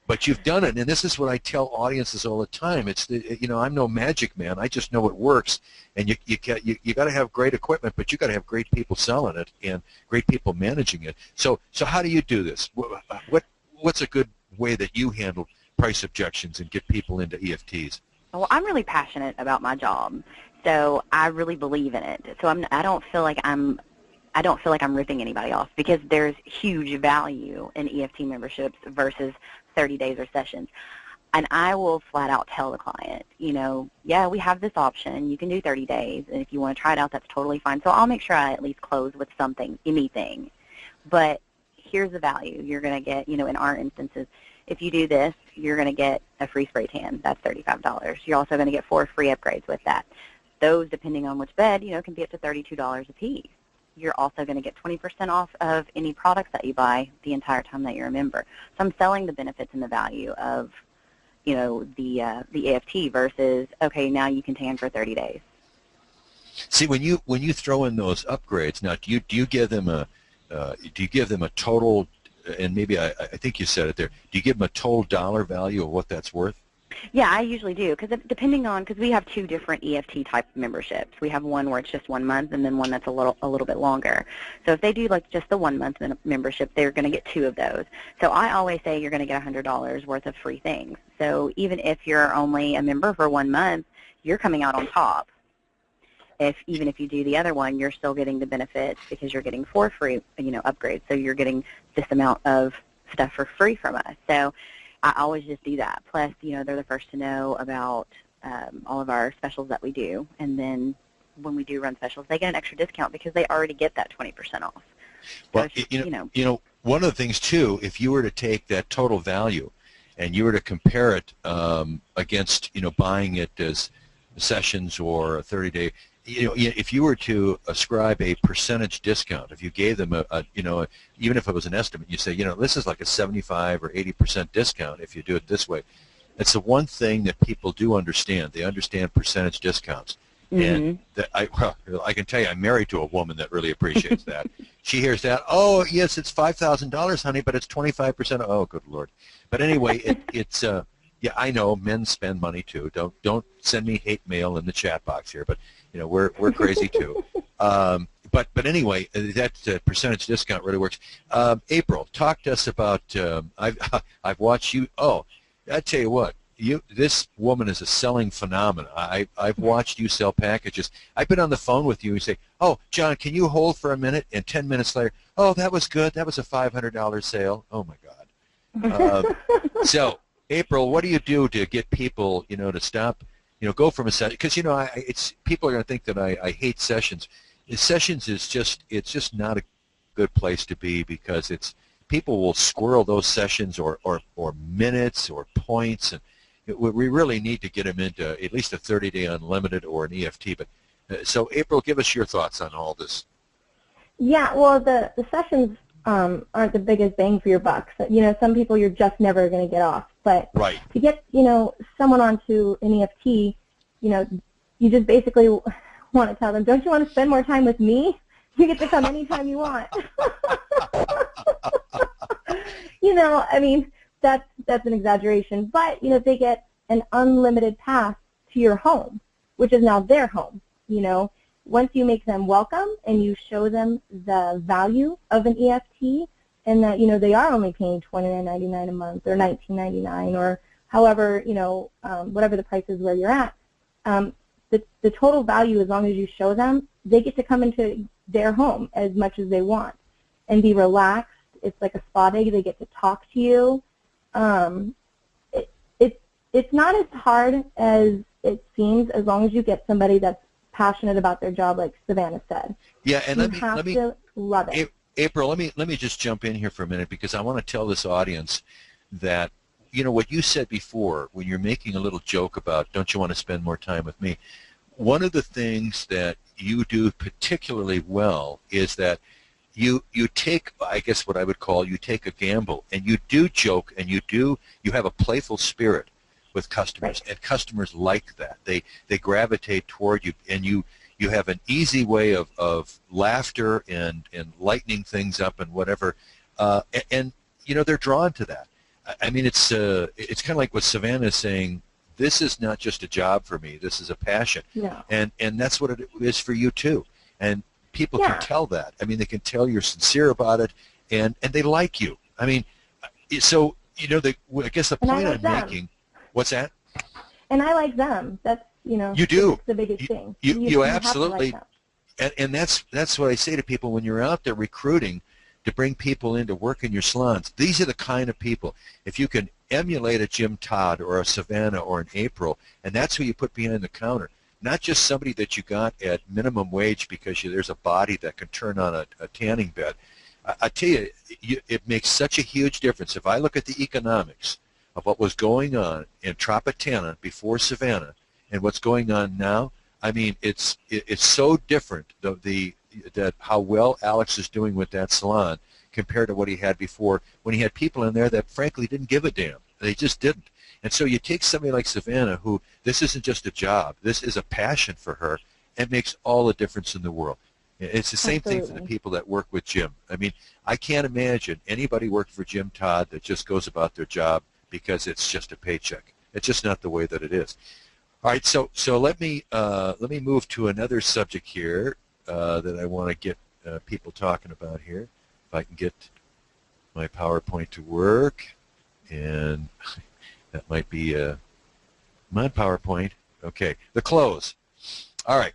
but you've done it, and this is what I tell audiences all the time. It's I'm no magic man. I just know it works, and you got to have great equipment, but you got to have great people selling it and great people managing it. So how do you do this? What's a good way that you handle price objections and get people into EFTs? Well, I'm really passionate about my job, so I really believe in it. So I don't feel like I'm ripping anybody off, because there's huge value in EFT memberships versus 30 days or sessions. And I will flat out tell the client, yeah, we have this option. You can do 30 days, and if you want to try it out, that's totally fine. So I'll make sure I at least close with something, anything. But here's the value. You're going to get, in our instances, if you do this, you're going to get a free spray tan. That's $35. You're also going to get 4 free upgrades with that. Those, depending on which bed, can be up to $32 a piece. You're also going to get 20% off of any products that you buy the entire time that you're a member. So I'm selling the benefits and the value of, the EFT versus, okay, now you can tan for 30 days. See, when you throw in those upgrades, now do you give them a total? And maybe I think you said it there. Do you give them a total dollar value of what that's worth? Yeah, I usually do, because because we have 2 different EFT type memberships. We have one where it's just 1 month, and then one that's a little bit longer. So if they do like just the 1 month membership, they're going to get 2 of those. So I always say you're going to get $100 worth of free things. So even if you're only a member for 1 month, you're coming out on top. Even if you do the other one, you're still getting the benefits because you're getting 4 free upgrades. So you're getting this amount of stuff for free from us. So I always just do that. Plus, they're the first to know about all of our specials that we do. And then when we do run specials, they get an extra discount because they already get that 20% off. Well, so one of the things, too, if you were to take that total value and you were to compare it against, buying it as sessions or a 30-day, if you were to ascribe a percentage discount, if you gave them even if it was an estimate, you say, this is like a 75 or 80% discount if you do it this way. It's the one thing that people do understand. They understand percentage discounts. Mm-hmm. And I can tell you, I'm married to a woman that really appreciates that. She hears that, oh, yes, it's $5,000, honey, but it's 25%. Oh, good Lord. But anyway, it's yeah, I know men spend money too. Don't send me hate mail in the chat box here, but we're crazy too. But anyway, that percentage discount really works. April, talk to us about. I've watched you. Oh, I tell you what, this woman is a selling phenomenon. I've watched you sell packages. I've been on the phone with you and say, oh, John, can you hold for a minute? And 10 minutes later, oh, that was good. That was a $500 sale. Oh my God. So, April, what do you do to get people, to stop, go from a session? Because people are going to think that I hate sessions. Sessions is just not a good place to be, because people will squirrel those sessions or minutes or points, and we really need to get them into at least a 30-day unlimited or an EFT. But so, April, give us your thoughts on all this. Yeah, well, the sessions aren't the biggest bang for your buck. So, some people you're just never going to get off. But right. To get, someone onto an EFT, you just basically want to tell them, don't you want to spend more time with me? You get to come anytime you want. That's an exaggeration. But, they get an unlimited pass to your home, which is now their home. Once you make them welcome and you show them the value of an EFT, and that, they are only paying $29.99 a month or $19.99 or however, whatever the price is where you're at, the total value, as long as you show them, they get to come into their home as much as they want and be relaxed. It's like a spa day. They get to talk to you. It's not as hard as it seems, as long as you get somebody that's passionate about their job, like Savannah said. Yeah, and you have to love it. April, let me just jump in here for a minute, because I want to tell this audience that, what you said before when you're making a little joke about, don't you want to spend more time with me? One of the things that you do particularly well is that you take, I guess what I would call, you take a gamble, and you do joke, and you have a playful spirit with customers, and customers like that. They gravitate toward you, and you have an easy way of laughter and lightening things up and whatever, and they're drawn to that. I mean, it's kind of like what Savannah is saying. This is not just a job for me. This is a passion, and that's what it is for you too. And people can tell that. I mean, they can tell you're sincere about it, and they like you. I mean, so I guess the point I'm making. What's that? And I like them. That's you do. That's the biggest thing. You absolutely. And that's what I say to people when you're out there recruiting to bring people in to work in your salons. These are the kind of people. If you can emulate a Jim Todd or a Savannah or an April, and that's who you put behind the counter, not just somebody that you got at minimum wage because there's a body that can turn on a tanning bed. I tell you, it makes such a huge difference. If I look at the economics of what was going on in Tropicana before Savannah and what's going on now, I mean, it's so different, that how well Alex is doing with that salon compared to what he had before, when he had people in there that frankly didn't give a damn. They just didn't. And so you take somebody like Savannah, who this isn't just a job, this is a passion for her, and makes all the difference in the world. It's the same thing for the people that work with Jim. I mean, I can't imagine anybody working for Jim Todd that just goes about their job because it's just a paycheck. It's just not the way that it is. All right, so let me move to another subject here that I want to get people talking about here. If I can get my PowerPoint to work, and that might be my PowerPoint. Okay, the close. All right,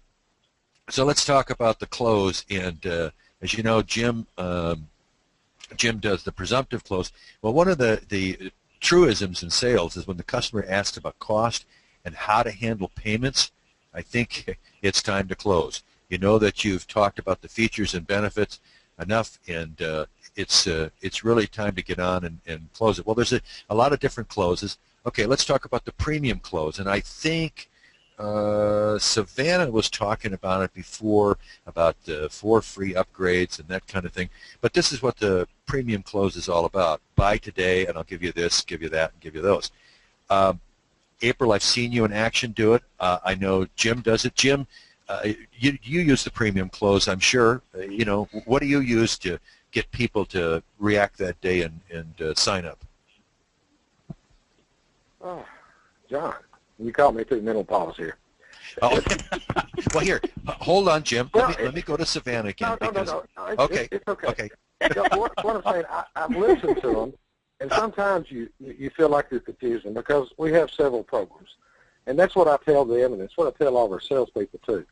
so let's talk about the close. And as you know, Jim does the presumptive close. Well, one of the truisms in sales is when the customer asks about cost and how to handle payments, I think it's time to close. You know that you've talked about the features and benefits enough, and it's really time to get on and close it. Well, there's a lot of different closes. Okay, let's talk about the premium close, and I think Savannah was talking about it before, about 4 free upgrades and that kind of thing. But this is what the premium close is all about. Buy today, and I'll give you this, give you that, and give you those. April, I've seen you in action do it. I know Jim does it. Jim, you use the premium close, I'm sure. What do you use to get people to react that day and sign up? Oh, John, you caught me through mental pause here. Oh, well, here, hold on, Jim. Let me go to Savannah again. No. Okay. It's okay. Okay. What I'm saying, I've listened to them, and sometimes you feel like you're confusing because we have several programs. And that's what I tell them, and it's what I tell all of our salespeople too.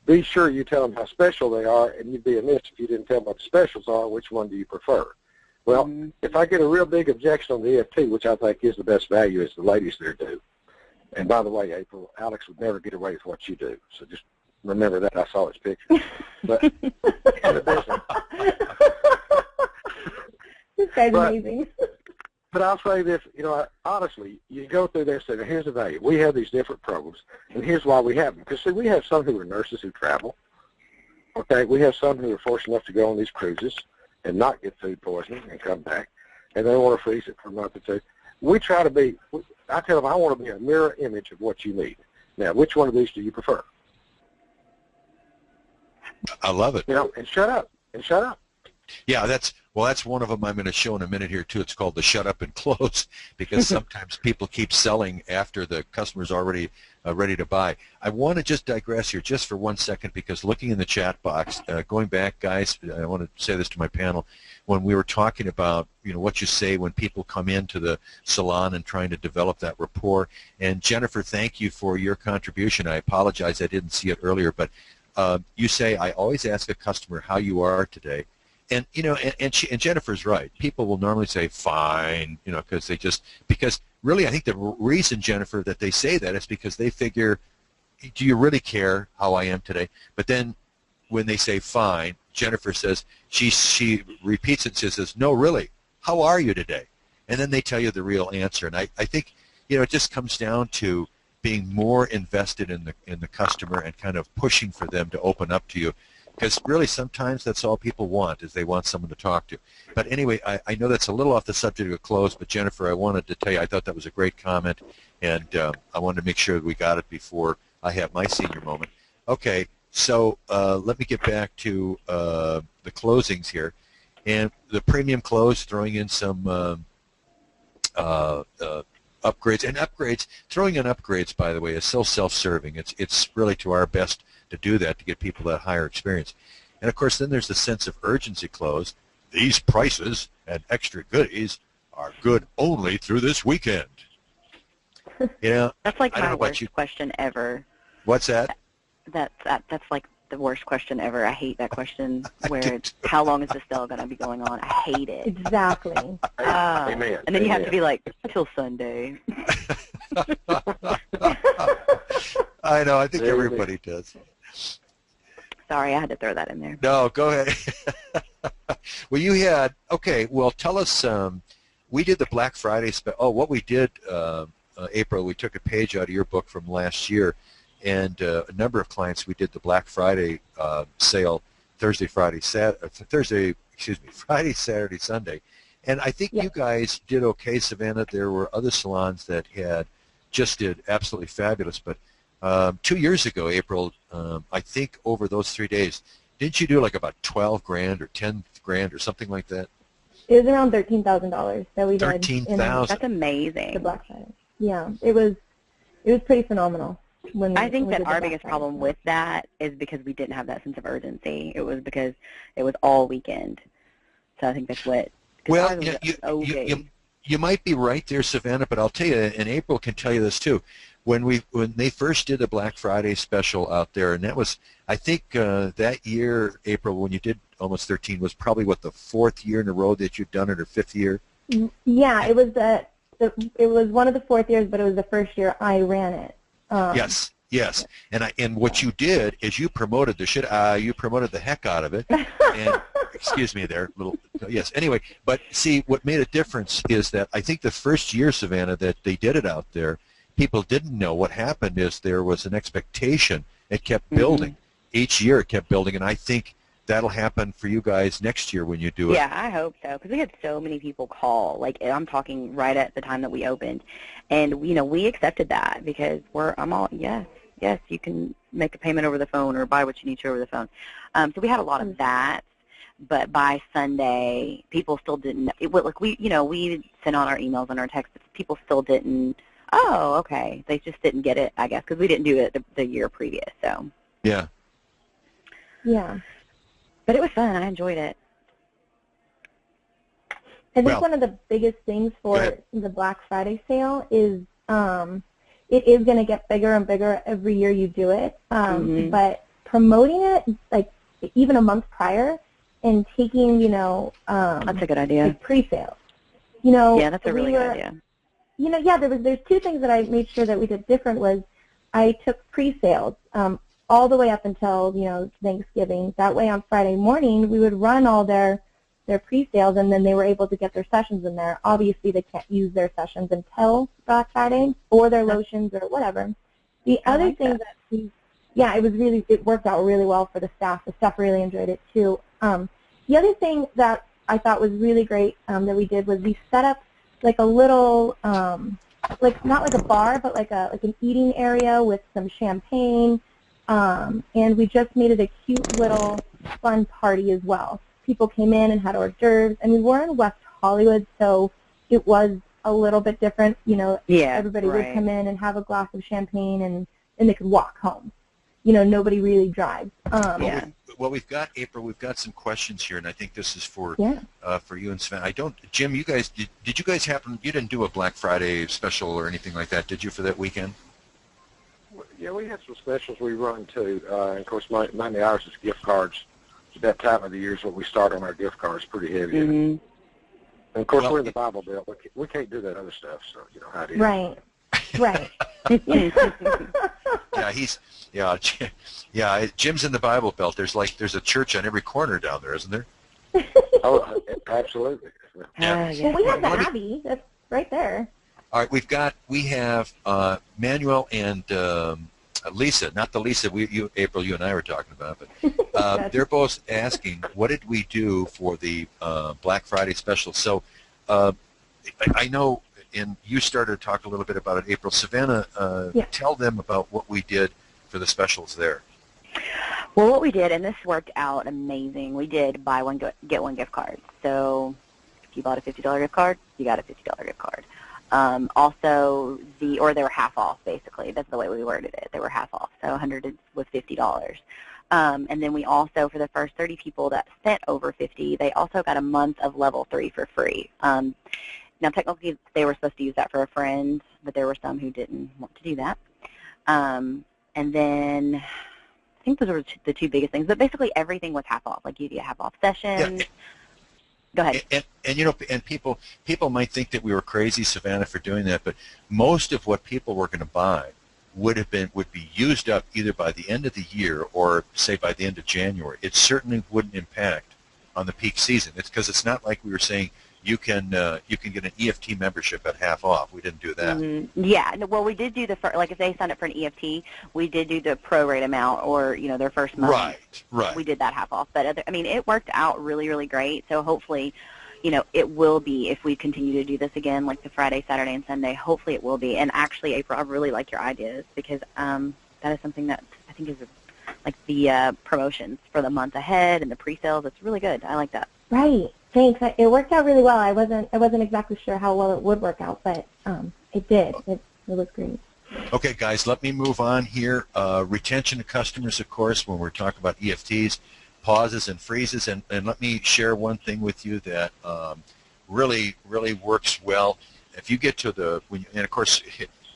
Be sure you tell them how special they are, and you'd be amiss if you didn't tell them what the specials are. Which one do you prefer? Well, if I get a real big objection on the EFT, which I think is the best value, is the ladies there do. And by the way, April, Alex would never get away with what you do. So just remember that. I saw his picture. But in addition, this guy's amazing. But I'll say this, honestly, you go through there and say, here's the value. We have these different programs, and here's why we have them. Because, see, we have some who are nurses who travel. Okay, we have some who are fortunate enough to go on these cruises and not get food poisoning and come back, and they want to freeze it for a month or two. We try to be, I tell them, I want to be a mirror image of what you need. Now, which one of these do you prefer? I love it. And shut up. Yeah, that's one of them I'm going to show in a minute here, too. It's called the shut up and close, because sometimes people keep selling after the customer's already ready to buy. I want to just digress here just for 1 second, because looking in the chat box, going back, guys, I want to say this to my panel, when we were talking about what you say when people come into the salon and trying to develop that rapport. And Jennifer, thank you for your contribution. I apologize I didn't see it earlier, but you say, I always ask a customer how you are today. And and Jennifer's right. People will normally say fine, because really I think the reason, Jennifer, that they say that is because they figure, do you really care how I am today? But then when they say fine, Jennifer says, she repeats it and says, no, really, how are you today? And then they tell you the real answer. And I think it just comes down to being more invested in the customer and kind of pushing for them to open up to you. because really sometimes that's all people want is they want someone to talk to. But anyway, I know that's a little off the subject of close, but Jennifer, I wanted to tell you I thought that was a great comment, and I wanted to make sure that we got it before I have my senior moment. Okay, so let me get back to the closings here. And the premium close, throwing in some upgrades. And upgrades, throwing in upgrades, by the way, is so self-serving. It's really to our best to do that, to get people that higher experience. And, of course, then there's the sense of urgency close. These prices and extra goodies are good only through this weekend. You know, that's like my worst you... question ever. What's that? That's like the worst question ever. I hate that question where it's, how long is this sale going to be going on? I hate it. Exactly. Amen. And then you have to be like, till Sunday. I know. I think everybody does. Sorry, I had to throw that in there. No, go ahead. Well, you had, okay, well, tell us, we did the Black Friday, what we did, April, we took a page out of your book from last year, and a number of clients, we did the Black Friday sale Friday, Saturday, Sunday. And I think you guys did okay, Savannah. There were other salons that did absolutely fabulous. But 2 years ago, April, I think over those 3 days, didn't you do like about $12,000 or $10,000 or something like that? It was around $13,000 that we did. $13,000. That's amazing. The Black Friday. Yeah, it was pretty phenomenal. I think that our biggest problem with that is because we didn't have that sense of urgency. It was because it was all weekend. So I think that's what. Well, you might be right there, Savannah, but I'll tell you, and April can tell you this too. When they first did the Black Friday special out there, and that was, I think that year, April, when you did almost 13, was probably the 4th year in a row that you'd done it, or 5th year. Yeah, it was it was one of the 4th years, but it was the first year I ran it. Yes, and what you did is you promoted the heck out of it. And excuse me, there, yes. Anyway, but see, what made a difference is that I think the first year, Savannah, that they did it out there, people didn't know. What happened is there was an expectation. It kept building. Each year it kept building, and I think that'll happen for you guys next year when you do it. Yeah, I hope so, because we had so many people call. Like, I'm talking right at the time that we opened, and we accepted that because I'm all yes, you can make a payment over the phone or buy what you need to over the phone. So we had a lot of that, but by Sunday, people still didn't. We sent out our emails and our texts, but people still didn't. Oh, okay. They just didn't get it, I guess, because we didn't do it the year previous. So. Yeah. Yeah. But it was fun. I enjoyed it. I think one of the biggest things for the Black Friday sale is it is going to get bigger and bigger every year you do it. But promoting it, like even a month prior, and taking, that's a good idea. Like pre-sales. Yeah, that's a really good idea. There's 2 things that I made sure that we did different was I took pre-sales all the way up until, Thanksgiving. That way on Friday morning, we would run all their pre-sales, and then they were able to get their sessions in there. Obviously, they can't use their sessions until Black Friday or their lotions or whatever. The other thing it worked out really well for the staff. The staff really enjoyed it too. The other thing that I thought was really great that we did was we set up like a little, not like a bar, but like an eating area with some champagne, and we just made it a cute little fun party as well. People came in and had hors d'oeuvres, and we were in West Hollywood, so it was a little bit different. Everybody would come in and have a glass of champagne, and they could walk home. Nobody really drives. Well, we've got, April, we've got some questions here, and I think this is for you and Sven. Jim, you guys, did you guys you didn't do a Black Friday special or anything like that, did you, for that weekend? Yeah, we had some specials we run too. And of course, mainly ours is gift cards. At that time of the year is what we start on our gift cards, pretty heavy. And of course, we're in the Bible Belt. We can't do that other stuff, so you know how it is. Right. Jim's in the Bible Belt. There's a church on every corner down there, isn't there? Oh, absolutely. Well, we have the Abbey. That's right there. All right, we have Manuel and Lisa, not the Lisa April, you and I were talking about, but they're both asking, what did we do for the Black Friday special? So I know, and you started to talk a little bit about it, April. Savannah, tell them about what we did for the specials there. Well, what we did, and this worked out amazing, we did buy one, get one gift card. So if you bought a $50 gift card, you got a $50 gift card. Also, they were half off, basically. That's the way we worded it. They were half off, so 100 was $50. And then we also, for the first 30 people that spent over 50, they also got a month of level 3 for free. Now, technically, they were supposed to use that for a friend, but there were some who didn't want to do that. And then I think those were the two biggest things. But basically, everything was half off. Like, you get half off sessions. Yeah. Go ahead. And you know, and people might think that we were crazy, Savannah, for doing that, but most of what people were going to buy would be used up either by the end of the year or, say, by the end of January. It certainly wouldn't impact on the peak season. It's because it's not like we were saying you can get an EFT membership at half off. We didn't do that. Mm-hmm. Yeah. Well, we did do like if they signed up for an EFT, we did do the prorate amount, or their first month. Right. We did that half off. But it worked out really, really great. So hopefully, it will be, if we continue to do this again, like the Friday, Saturday, and Sunday. Hopefully, it will be. And actually, April, I really like your ideas, because that is something that I think is like the promotions for the month ahead and the pre-sales. It's really good. I like that. Right. Thanks. It worked out really well. I wasn't exactly sure how well it would work out, but it did. It was great. Okay, guys, let me move on here. Retention of customers, of course, when we're talking about EFTs, pauses and freezes, and let me share one thing with you that really, really works well. If you get to and of course,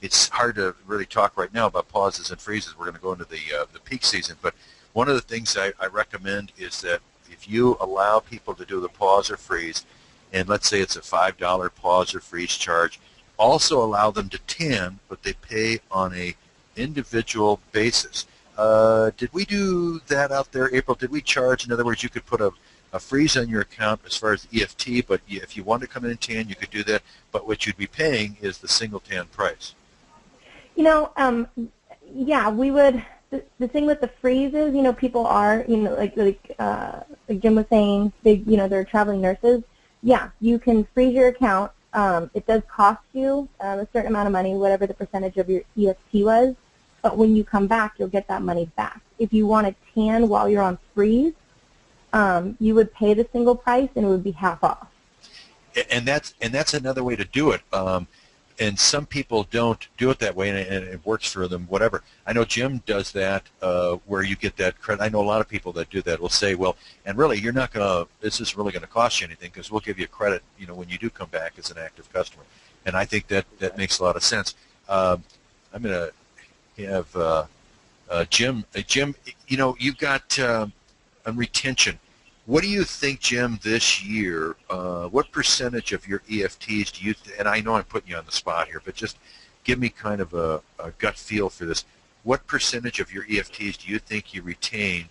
it's hard to really talk right now about pauses and freezes. We're going to go into the peak season, but one of the things I recommend is that if you allow people to do the pause or freeze, and let's say it's a $5 pause or freeze charge, also allow them to tan, but they pay on a individual basis. Did we do that out there, April? Did we charge? In other words, you could put a freeze on your account as far as the EFT, but if you wanted to come in and tan, you could do that. But what you'd be paying is the single tan price. Yeah, we would. The thing with the freezes, people are, like Jim was saying, they're traveling nurses. Yeah, you can freeze your account. It does cost you a certain amount of money, whatever the percentage of your EFT was. But when you come back, you'll get that money back. If you want to tan while you're on freeze, you would pay the single price, and it would be half off. And that's another way to do it. And some people don't do it that way, and it works for them, whatever. I know Jim does that, where you get that credit. I know a lot of people that do that will say, well, and really, you're not going to, this isn't really going to cost you anything, because we'll give you credit, when you do come back as an active customer. And I think that makes a lot of sense. I'm going to have Jim. Jim, you've got on retention. What do you think, Jim, this year, what percentage of your EFTs do you, and I know I'm putting you on the spot here, but just give me kind of a gut feel for this. What percentage of your EFTs do you think you retained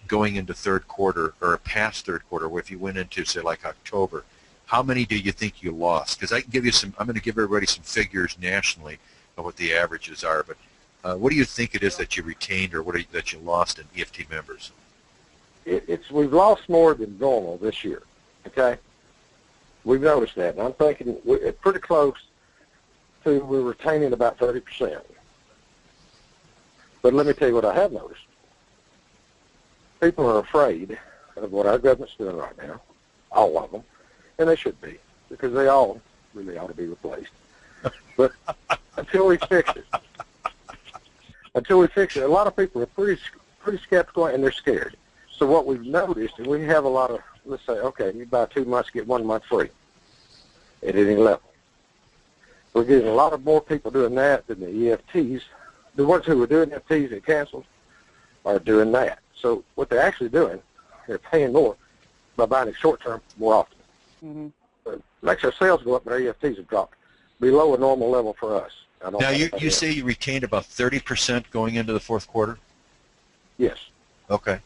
going into third quarter or past third quarter, where if you went into, say, like October? How many do you think you lost? Because I can give you I'm going to give everybody some figures nationally of what the averages are, but what do you think it is that you retained or that you lost in EFT members? We've lost more than normal this year, okay? We've noticed that, and I'm thinking we're pretty close to we're retaining about 30%. But let me tell you what I have noticed. People are afraid of what our government's doing right now, all of them, and they should be, because they all really ought to be replaced. But until we fix it, a lot of people are pretty skeptical, and they're scared. So what we've noticed, and we have a lot of, let's say, okay, you buy 2 months, get 1 month free at any level. We're getting a lot of more people doing that than the EFTs. The ones who were doing EFTs that canceled are doing that. So what they're actually doing, they're paying more by buying it short-term more often. Mm-hmm. It makes our sales go up, but our EFTs have dropped below a normal level for us. Now, you say you retained about 30% going into the fourth quarter? Yes. Okay.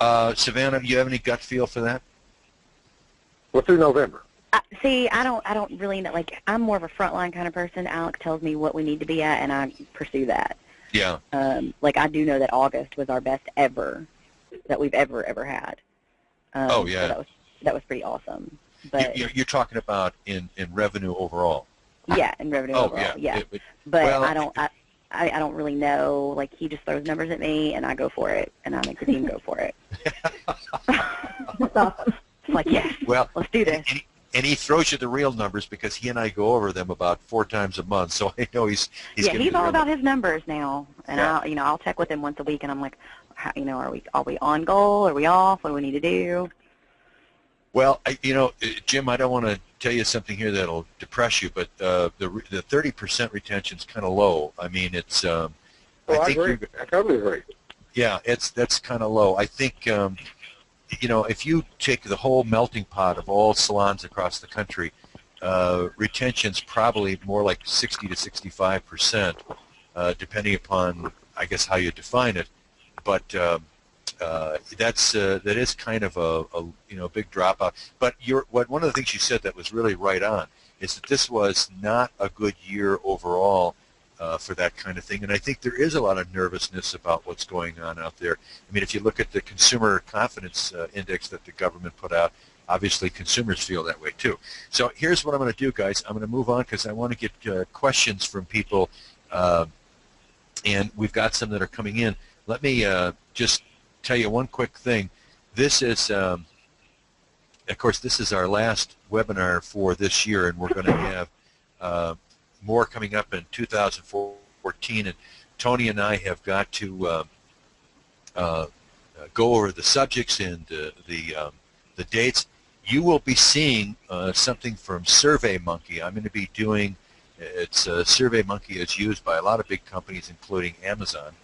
Savannah, do you have any gut feel for that? Well, through November. See, I don't really know. Like, I'm more of a frontline kind of person. Alex tells me what we need to be at, and I pursue that. Yeah. Like I do know that August was our best ever that we've ever had. Oh yeah. So that was pretty awesome. But you're talking about in revenue overall. Yeah, in revenue overall. Yeah. But well, I don't really know. Like he just throws numbers at me, and I go for it, and I make the team go for it. That's awesome. It's like, yes, well, let's do this. And he throws you the real numbers because he and I go over them about 4 times a month. So I know he's all about his numbers now. And I'll check with him once a week, and I'm like, are we on goal? Are we off? What do we need to do? Well, Jim, I don't want to tell you something here that'll depress you, but the 30% retention is kind of low. I mean, it's. I agree. I totally agree. Yeah, that's kind of low. I think. If you take the whole melting pot of all salons across the country, retention's probably more like 60 to 65%, depending upon, I guess, how you define it. But that is kind of a big dropout. But one of the things you said that was really right on is that this was not a good year overall for that kind of thing. And I think there is a lot of nervousness about what's going on out there. I mean, if you look at the consumer confidence index that the government put out, obviously consumers feel that way too. So here's what I'm going to do, guys. I'm going to move on because I want to get questions from people, and we've got some that are coming in. Let me just tell you one quick thing. This is, of course, this is our last webinar for this year, and we're going to have more coming up in 2014, and Tony and I have got to go over the subjects and the dates. You will be seeing something from SurveyMonkey. I'm going to be doing, SurveyMonkey is used by a lot of big companies, including Amazon,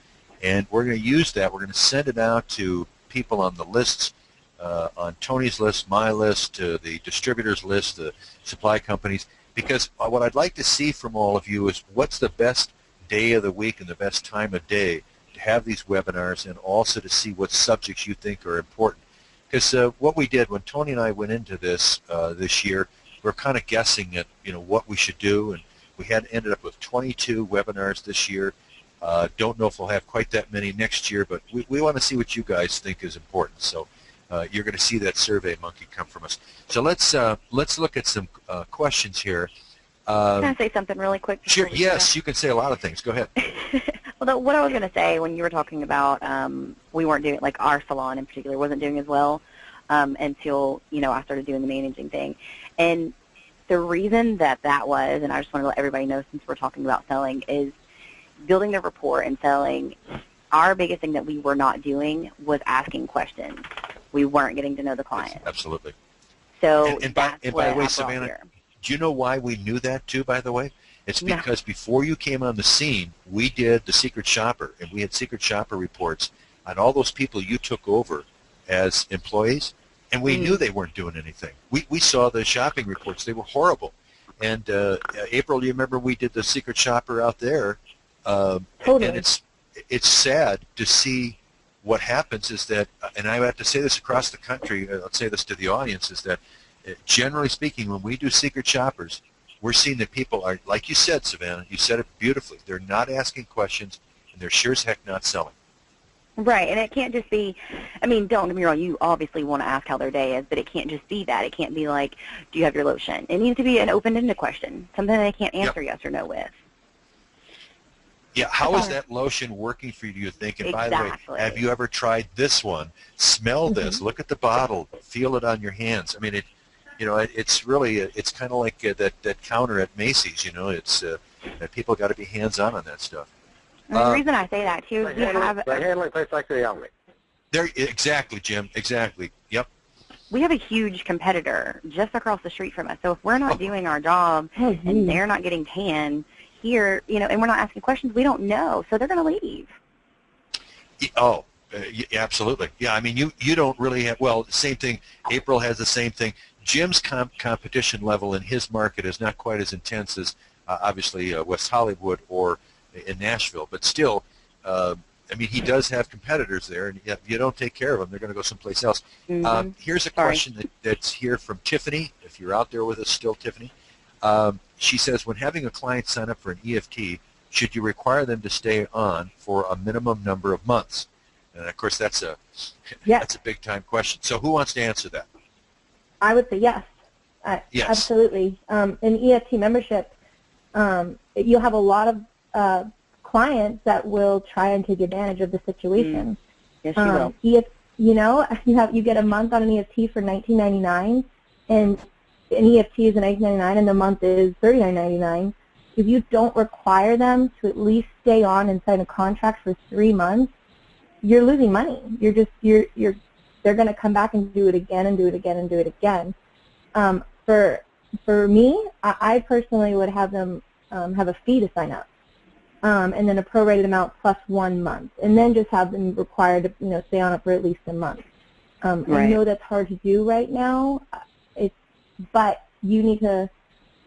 and we're going to use that. We're going to send it out to people on the lists, on Tony's list, my list, the distributors list, the supply companies. Because what I'd like to see from all of you is what's the best day of the week and the best time of day to have these webinars, and also to see what subjects you think are important. Because what we did when Tony and I went into this this year, we're kind of guessing at what we should do, and we had ended up with 22 webinars this year. Don't know if we'll have quite that many next year, but we want to see what you guys think is important. So you're going to see that SurveyMonkey come from us. So let's look at some questions here. Can I say something really quick? Sure. Yes, you can say a lot of things. Go ahead. Well, what I was going to say when you were talking about we weren't doing, like our salon in particular wasn't doing as well until I started doing the managing thing, and the reason that was, and I just want to let everybody know since we're talking about selling, is building the rapport and selling. Our biggest thing that we were not doing was asking questions. We weren't getting to know the client. Absolutely. So and by the way, Savannah, do you know why we knew that too, by the way? It's because before you came on the scene, we did the Secret Shopper, and we had Secret Shopper reports on all those people you took over as employees, and we knew they weren't doing anything. We saw the shopping reports. They were horrible. And April, do you remember we did the Secret Shopper out there? Totally. And it's sad to see what happens is that, and I have to say this across the country, I'll say this to the audience, is that generally speaking, when we do Secret Shoppers, we're seeing that people are, like you said, Savannah, you said it beautifully, they're not asking questions, and they're sure as heck not selling. Right, and it can't just be, I mean, don't get me wrong, you obviously want to ask how their day is, but it can't just be that. It can't be like, do you have your lotion? It needs to be an open-ended question, something they can't answer yes or no with. Yeah, how is that lotion working for you, do you think? And by the way, have you ever tried this one? Smell this. Look at the bottle. Feel it on your hands. I mean, it's really, it's kind of like that counter at Macy's, It's that people got to be hands-on on that stuff. And the reason I say that, too, is they handle it just like they own it. There, exactly, Jim. Exactly. Yep. We have a huge competitor just across the street from us. So if we're not doing our job and they're not getting tan here, and we're not asking questions, we don't know. So they're going to leave. Oh, absolutely. Yeah, I mean, you don't really have, well, same thing. April has the same thing. Jim's competition level in his market is not quite as intense as, obviously, West Hollywood or in Nashville. But still, I mean, he does have competitors there, and if you don't take care of them, they're going to go someplace else. Here's a question that's here from Tiffany, if you're out there with us still, Tiffany. She says, when having a client sign up for an EFT, should you require them to stay on for a minimum number of months? And of course, that's a big time question. So who wants to answer that? I would say yes. Yes. Absolutely. In EFT membership, you'll have a lot of clients that will try and take advantage of the situation. Yes, you will. You get a month on an EFT for $19.99, and an EFT is $19.99, and the month is $39.99. If you don't require them to at least stay on and sign a contract for 3 months, you're losing money. They're going to come back and do it again and do it again and do it again. For me, I personally would have them have a fee to sign up, and then a prorated amount plus 1 month, and then just have them required to stay on it for at least a month. I know that's hard to do right now, but you need to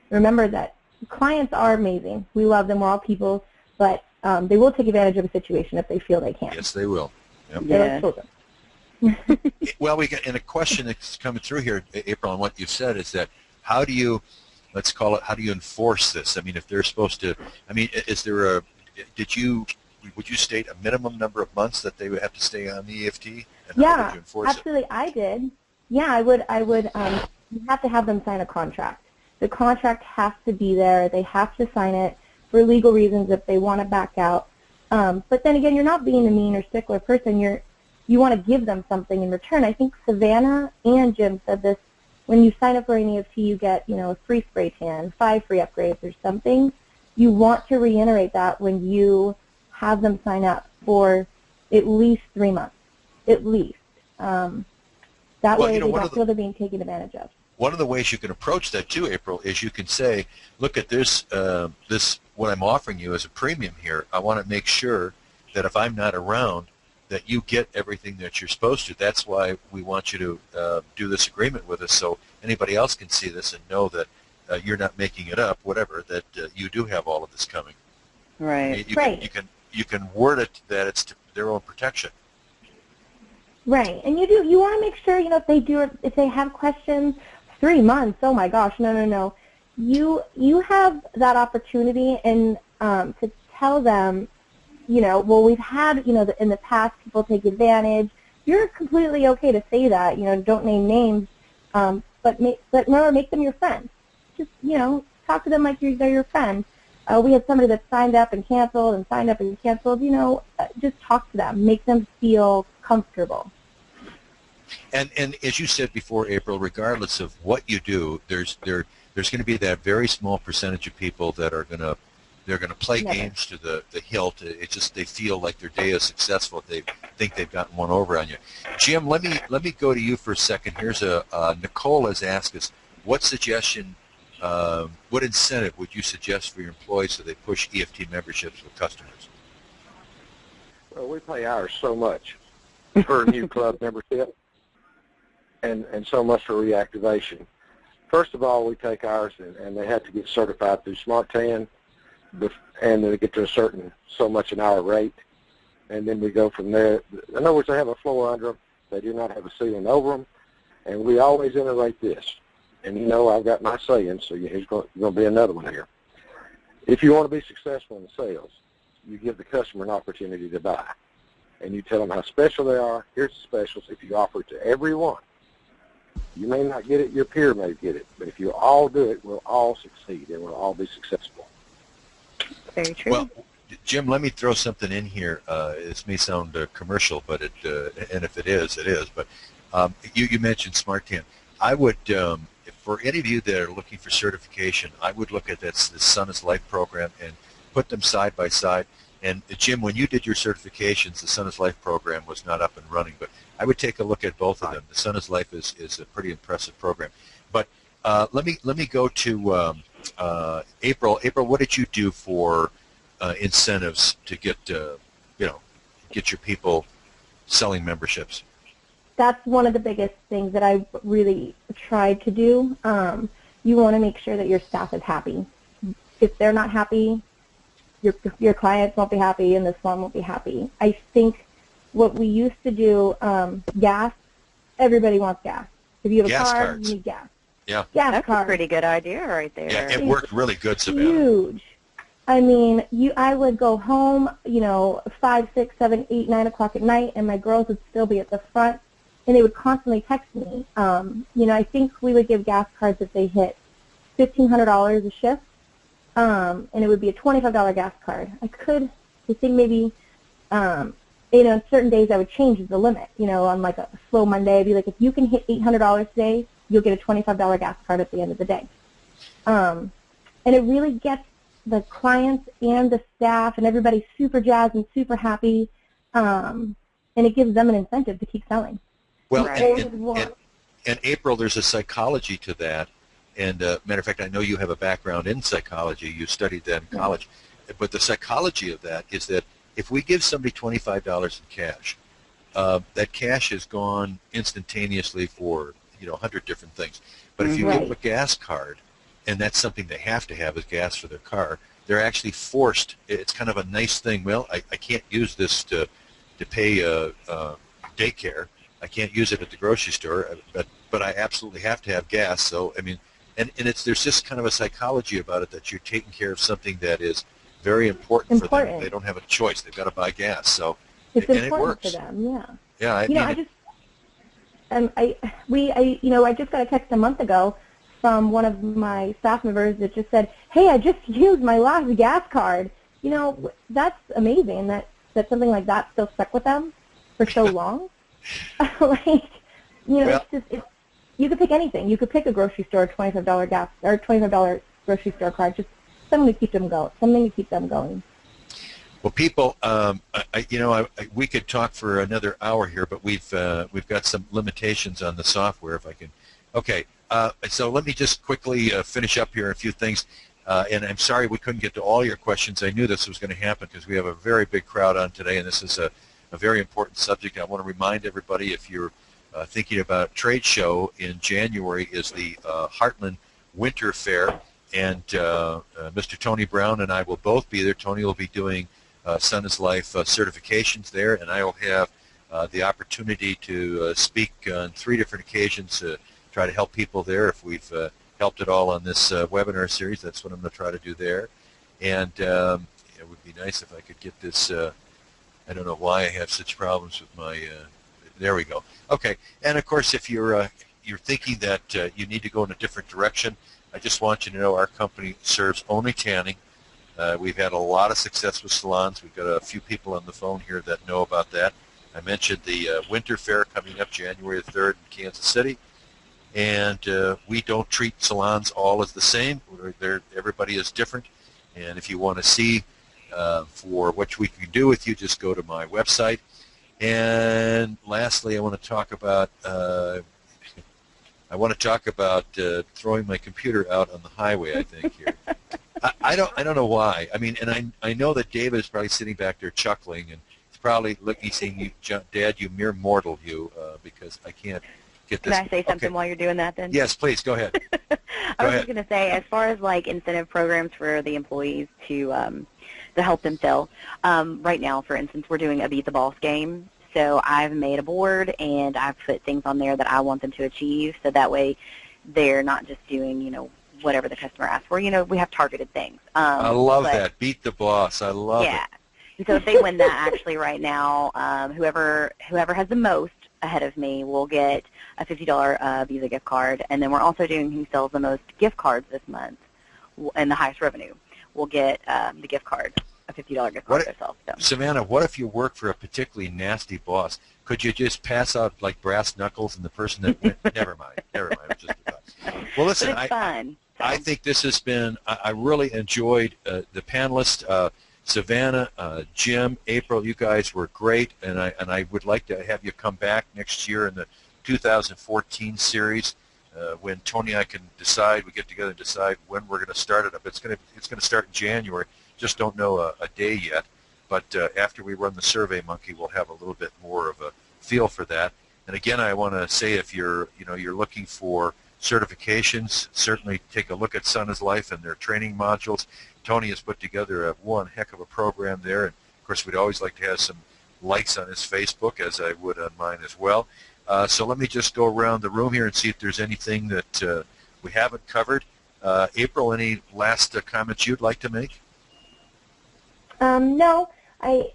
remember that clients are amazing. We love them. We're all people, but they will take advantage of a situation if they feel they can. Yes, they will. Yep. They're children. Well, we got, and a question that's coming through here, April, on what you've said is that how do you, let's call it, how do you enforce this? I mean, if they're supposed to, I mean, is there would you state a minimum number of months that they would have to stay on the EFT? And how would you enforce absolutely. it? I did. Yeah, I would. You have to have them sign a contract. The contract has to be there. They have to sign it for legal reasons if they want to back out. But then again, you're not being a mean or stickler person. You want to give them something in return. I think Savannah and Jim said this. When you sign up for an EFT, you get a free spray tan, 5 free upgrades or something. You want to reiterate that when you have them sign up for at least 3 months, at least. That way they don't feel they're being taken advantage of. One of the ways you can approach that too, April, is you can say, look at this, what I'm offering you as a premium here. I want to make sure that if I'm not around, that you get everything that you're supposed to. That's why we want you to do this agreement with us, so anybody else can see this and know that you're not making it up, whatever, that you do have all of this coming. Right. You can word it that it's to their own protection. Right, and you want to make sure if they have questions. 3 months, oh my gosh, no. You have that opportunity and to tell them, well, we've had, in the past people take advantage. You're completely okay to say that, don't name names, but remember, make them your friend. Just, talk to them like they're your friend. We had somebody that signed up and canceled and signed up and canceled, just talk to them. Make them feel comfortable. And as you said before, April, regardless of what you do, there's going to be that very small percentage of people that are going to play games to the hilt. It's just they feel like their day is successful. They think they've gotten one over on you. Jim, let me go to you for a second. Here's Nicole has asked us, what incentive would you suggest for your employees so they push EFT memberships with customers? Well, we pay ours so much for a new club membership. And so much for reactivation. First of all, we take ours, and they have to get certified through SmartTan, and then they get to so much an hour rate, and then we go from there. In other words, they have a floor under them. They do not have a ceiling over them, and we always iterate this. And I've got my saying, so here's going to be another one here. If you want to be successful in sales, you give the customer an opportunity to buy, and you tell them how special they are. Here's the specials. If you offer it to everyone, you may not get it, your peer may get it, but if you all do it, we'll all succeed and we'll all be successful. Very true. Well, Jim, let me throw something in here. This may sound commercial, but and if it is, it is. But you mentioned SmartTan. I would, for any of you that are looking for certification, I would look at the Sun is Life program and put them side by side. And Jim, when you did your certifications, the Sun is Life program was not up and running, but I would take a look at both of them. The Sun is Life is a pretty impressive program. But let me go to April. April, what did you do for incentives to get get your people selling memberships? That's one of the biggest things that I really tried to do. You want to make sure that your staff is happy. If they're not happy, your clients won't be happy, and the salon won't be happy. I think what we used to do, gas, everybody wants gas. If you have a car, you need gas. Yeah. Gas That's cards. a pretty good idea right there. Yeah, it worked really good, Savannah. Huge. I mean, I would go home, 5, 6, 7, 8, 9 o'clock at night, and my girls would still be at the front, and they would constantly text me. I think we would give gas cards if they hit $1,500 a shift, and it would be a $25 gas card. I think maybe, certain days I would change the limit. On like a slow Monday, I'd be like, if you can hit $800 today, you'll get a $25 gas card at the end of the day. And it really gets the clients and the staff and everybody super jazzed and super happy, and it gives them an incentive to keep selling. Well, and April, there's a psychology to that. And matter of fact, I know you have a background in psychology. You studied that in college. But the psychology of that is that if we give somebody $25 in cash, that cash is gone instantaneously for 100 different things. But if you give them a gas card, and that's something they have to have as gas for their car, they're actually forced. It's kind of a nice thing. Well, I can't use this to pay daycare. I can't use it at the grocery store, but I absolutely have to have gas. So, I mean, and there's just kind of a psychology about it that you're taking care of something that is very important for them. They don't have a choice. They've got to buy gas. So, it's and important it works. for them, yeah. Yeah, I just got a text a month ago from one of my staff members that just said, "Hey, I just used my last gas card." That's amazing that something like that still stuck with them for so long. You could pick anything. You could pick a grocery store $25 gas or $25 grocery store card. Just something to keep them going. Well, people, we could talk for another hour here, but we've got some limitations on the software. If I can, okay. So let me just quickly finish up here a few things. And I'm sorry we couldn't get to all your questions. I knew this was going to happen because we have a very big crowd on today, and this is a very important subject. I want to remind everybody, if you're thinking about a trade show in January, is the Heartland Winter Fair, and Mr. Tony Brown and I will both be there. Tony will be doing Sun is Life certifications there, and I will have the opportunity to speak on 3 different occasions to try to help people there. If we've helped at all on this webinar series, that's what I'm going to try to do there. And it would be nice if I could get this. I don't know why I have such problems with my. There we go. Okay. And of course, if you're thinking that you need to go in a different direction, I just want you to know our company serves only tanning. We've had a lot of success with salons. We've got a few people on the phone here that know about that. I mentioned the Winter Fair coming up January 3rd in Kansas City. And we don't treat salons all as the same. Everybody is different. And if you want to see for what we can do with you, just go to my website. And lastly, I want to talk about throwing my computer out on the highway, I think, here. I don't know why. I mean, and I know that David is probably sitting back there chuckling, and he's probably looking, saying, "Dad, you mere mortal, you," because I can't get this. Can I say something while you're doing that then? Yes, please, go ahead. I was just going to say, as far as like incentive programs for the employees to help them sell, right now, for instance, we're doing a Beat the Boss game. So I've made a board, and I've put things on there that I want them to achieve, so that way they're not just doing, whatever the customer asks for. We have targeted things. I love that. Beat the Boss. I love it. Yeah. And so if they win that, actually, right now, whoever has the most ahead of me will get a $50 Visa gift card, and then we're also doing who sells the most gift cards this month and the highest revenue will get the gift card, a $50 gift card themselves. So. Savannah, what if you work for a particularly nasty boss? Could you just pass out like brass knuckles and the person that went, never mind. Just well, listen, but it's fun. So. I think this has been, I really enjoyed the panelists. Savannah, Jim, April, you guys were great, and I would like to have you come back next year in the 2014 series when Tony and I can decide, we get together and decide when we're going to start it up. It's going to start in January. Just don't know a day yet, but after we run the Survey Monkey, we'll have a little bit more of a feel for that. And again, I want to say, if you're looking for certifications, certainly take a look at Sun is Life and their training modules. Tony has put together one heck of a program there, and of course we'd always like to have some likes on his Facebook, as I would on mine as well. So let me just go around the room here and see if there's anything that we haven't covered. April, any last comments you'd like to make? No, I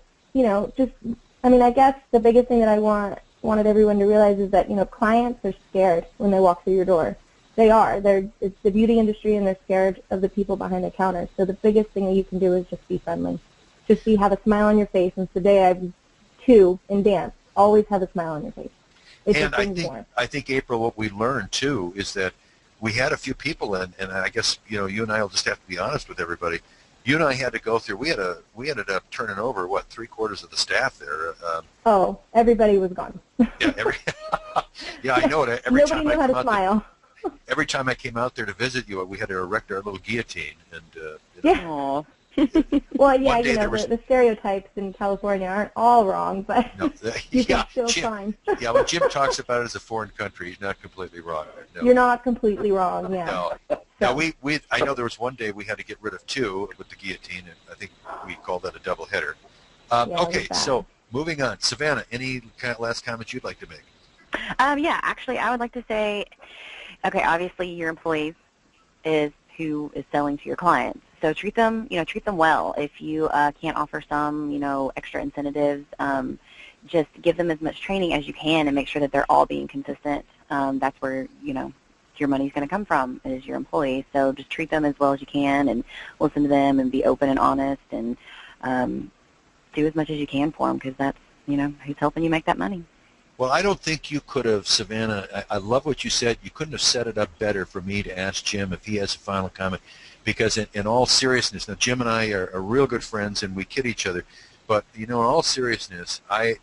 guess the biggest thing that I wanted everyone to realize is that, clients are scared when they walk through your door. They are. It's the beauty industry, and they're scared of the people behind the counter. So the biggest thing that you can do is just be friendly. Just have a smile on your face. And today I was 2 in dance. Always have a smile on your face. And I think, April, what we learned, too, is that we had a few people, and I guess, you and I will just have to be honest with everybody. You and I had to go through, we ended up turning over, 3/4 of the staff there. Everybody was gone. Yeah, yeah, I know it. Nobody knew how to smile. Every time I came out there to visit you, we had to erect our little guillotine. And yeah. Well, yeah, the stereotypes in California aren't all wrong, but you can still find. Yeah, when Jim talks about it as a foreign country, he's not completely wrong. No. You're not completely wrong, yeah. No. So. Now, I know there was one day we had to get rid of 2 with the guillotine, and I think we called that a double header. Okay, so moving on. Savannah, any kind of last comments you'd like to make? Yeah, actually, I would like to say, okay, obviously your employees is who is selling to your clients. So treat them well. If you can't offer some, extra incentives, just give them as much training as you can and make sure that they're all being consistent. That's where, your money's going to come from, is your employees. So just treat them as well as you can and listen to them and be open and honest and do as much as you can for them, because that's, who's helping you make that money. Well, I don't think you could have, Savannah, I love what you said. You couldn't have set it up better for me to ask Jim if he has a final comment, because in all seriousness, now Jim and I are real good friends and we kid each other, but, in all seriousness, I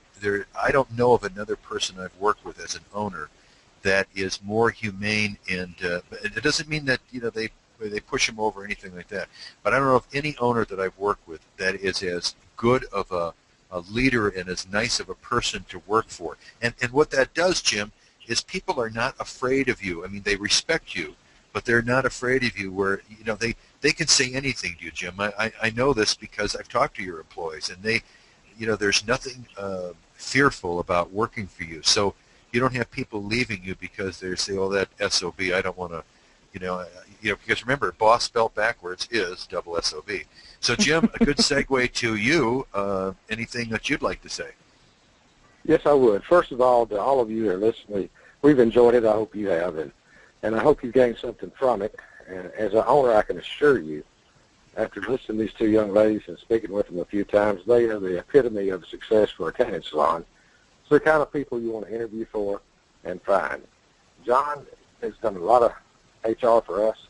don't know of another person I've worked with as an owner that is more humane, and it doesn't mean that, they push him over or anything like that, but I don't know of any owner that I've worked with that is as good of a leader and as nice of a person to work for. And what that does, Jim, is people are not afraid of you. I mean, they respect you, but they're not afraid of you where, they can say anything to you, Jim. I know this because I've talked to your employees, and they, there's nothing fearful about working for you. So you don't have people leaving you because they say, oh, that SOB, I don't want to, because remember, boss spelled backwards is double SOB. So, Jim, a good segue to you. Anything that you'd like to say? Yes, I would. First of all, to all of you that are listening, we've enjoyed it. I hope you have, and I hope you've gained something from it. And as an owner, I can assure you, after listening to these 2 young ladies and speaking with them a few times, they are the epitome of success for a tanning salon. It's the kind of people you want to interview for and find. John has done a lot of HR for us,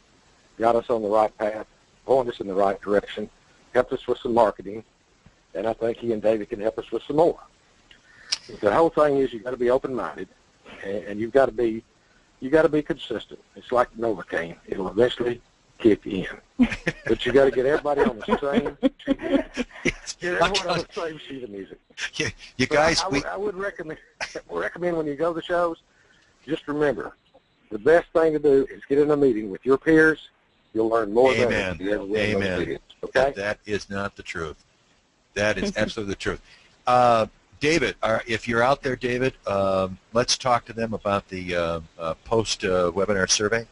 got us on the right path, pointed us in the right direction, helped us with some marketing, and I think he and David can help us with some more. The whole thing is you've got to be open-minded, and you've got to be consistent. It's like Novocaine. It'll eventually kick in. But you got to get everybody on the same sheet of music. Yeah, you guys, I would recommend when you go to the shows, just remember, the best thing to do is get in a meeting with your peers. You'll learn more than you ever will. Amen. Okay? That is not the truth. That is absolutely the truth. David, if you're out there, David, let's talk to them about the post-webinar survey.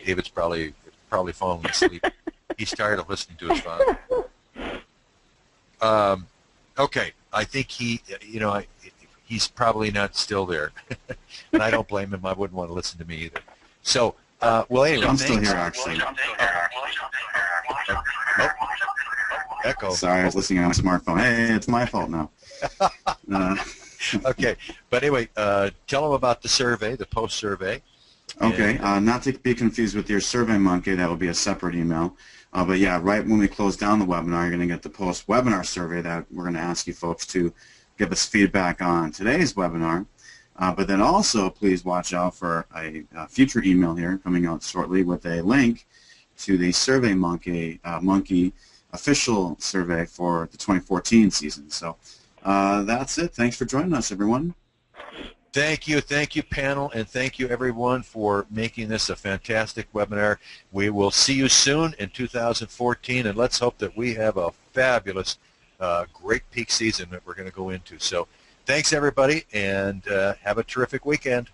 David's probably falling asleep. He's tired of listening to his father. Okay, I think he's probably not still there, and I don't blame him. I wouldn't want to listen to me either. So, well, anyway, I'm still here, actually. Echo. Sorry, I was listening on a smartphone. Hey, it's my fault now. Okay, but anyway, tell them about the survey, the post-survey. Okay, not to be confused with your SurveyMonkey, that will be a separate email. But yeah, right when we close down the webinar, you're going to get the post-webinar survey that we're going to ask you folks to give us feedback on today's webinar. But then also, please watch out for a future email here coming out shortly with a link to the SurveyMonkey Monkey official survey for the 2014 season. So that's it. Thanks for joining us, everyone. Thank you, panel, and thank you, everyone, for making this a fantastic webinar. We will see you soon in 2014, and let's hope that we have a fabulous, great peak season that we're going to go into. So thanks, everybody, and have a terrific weekend.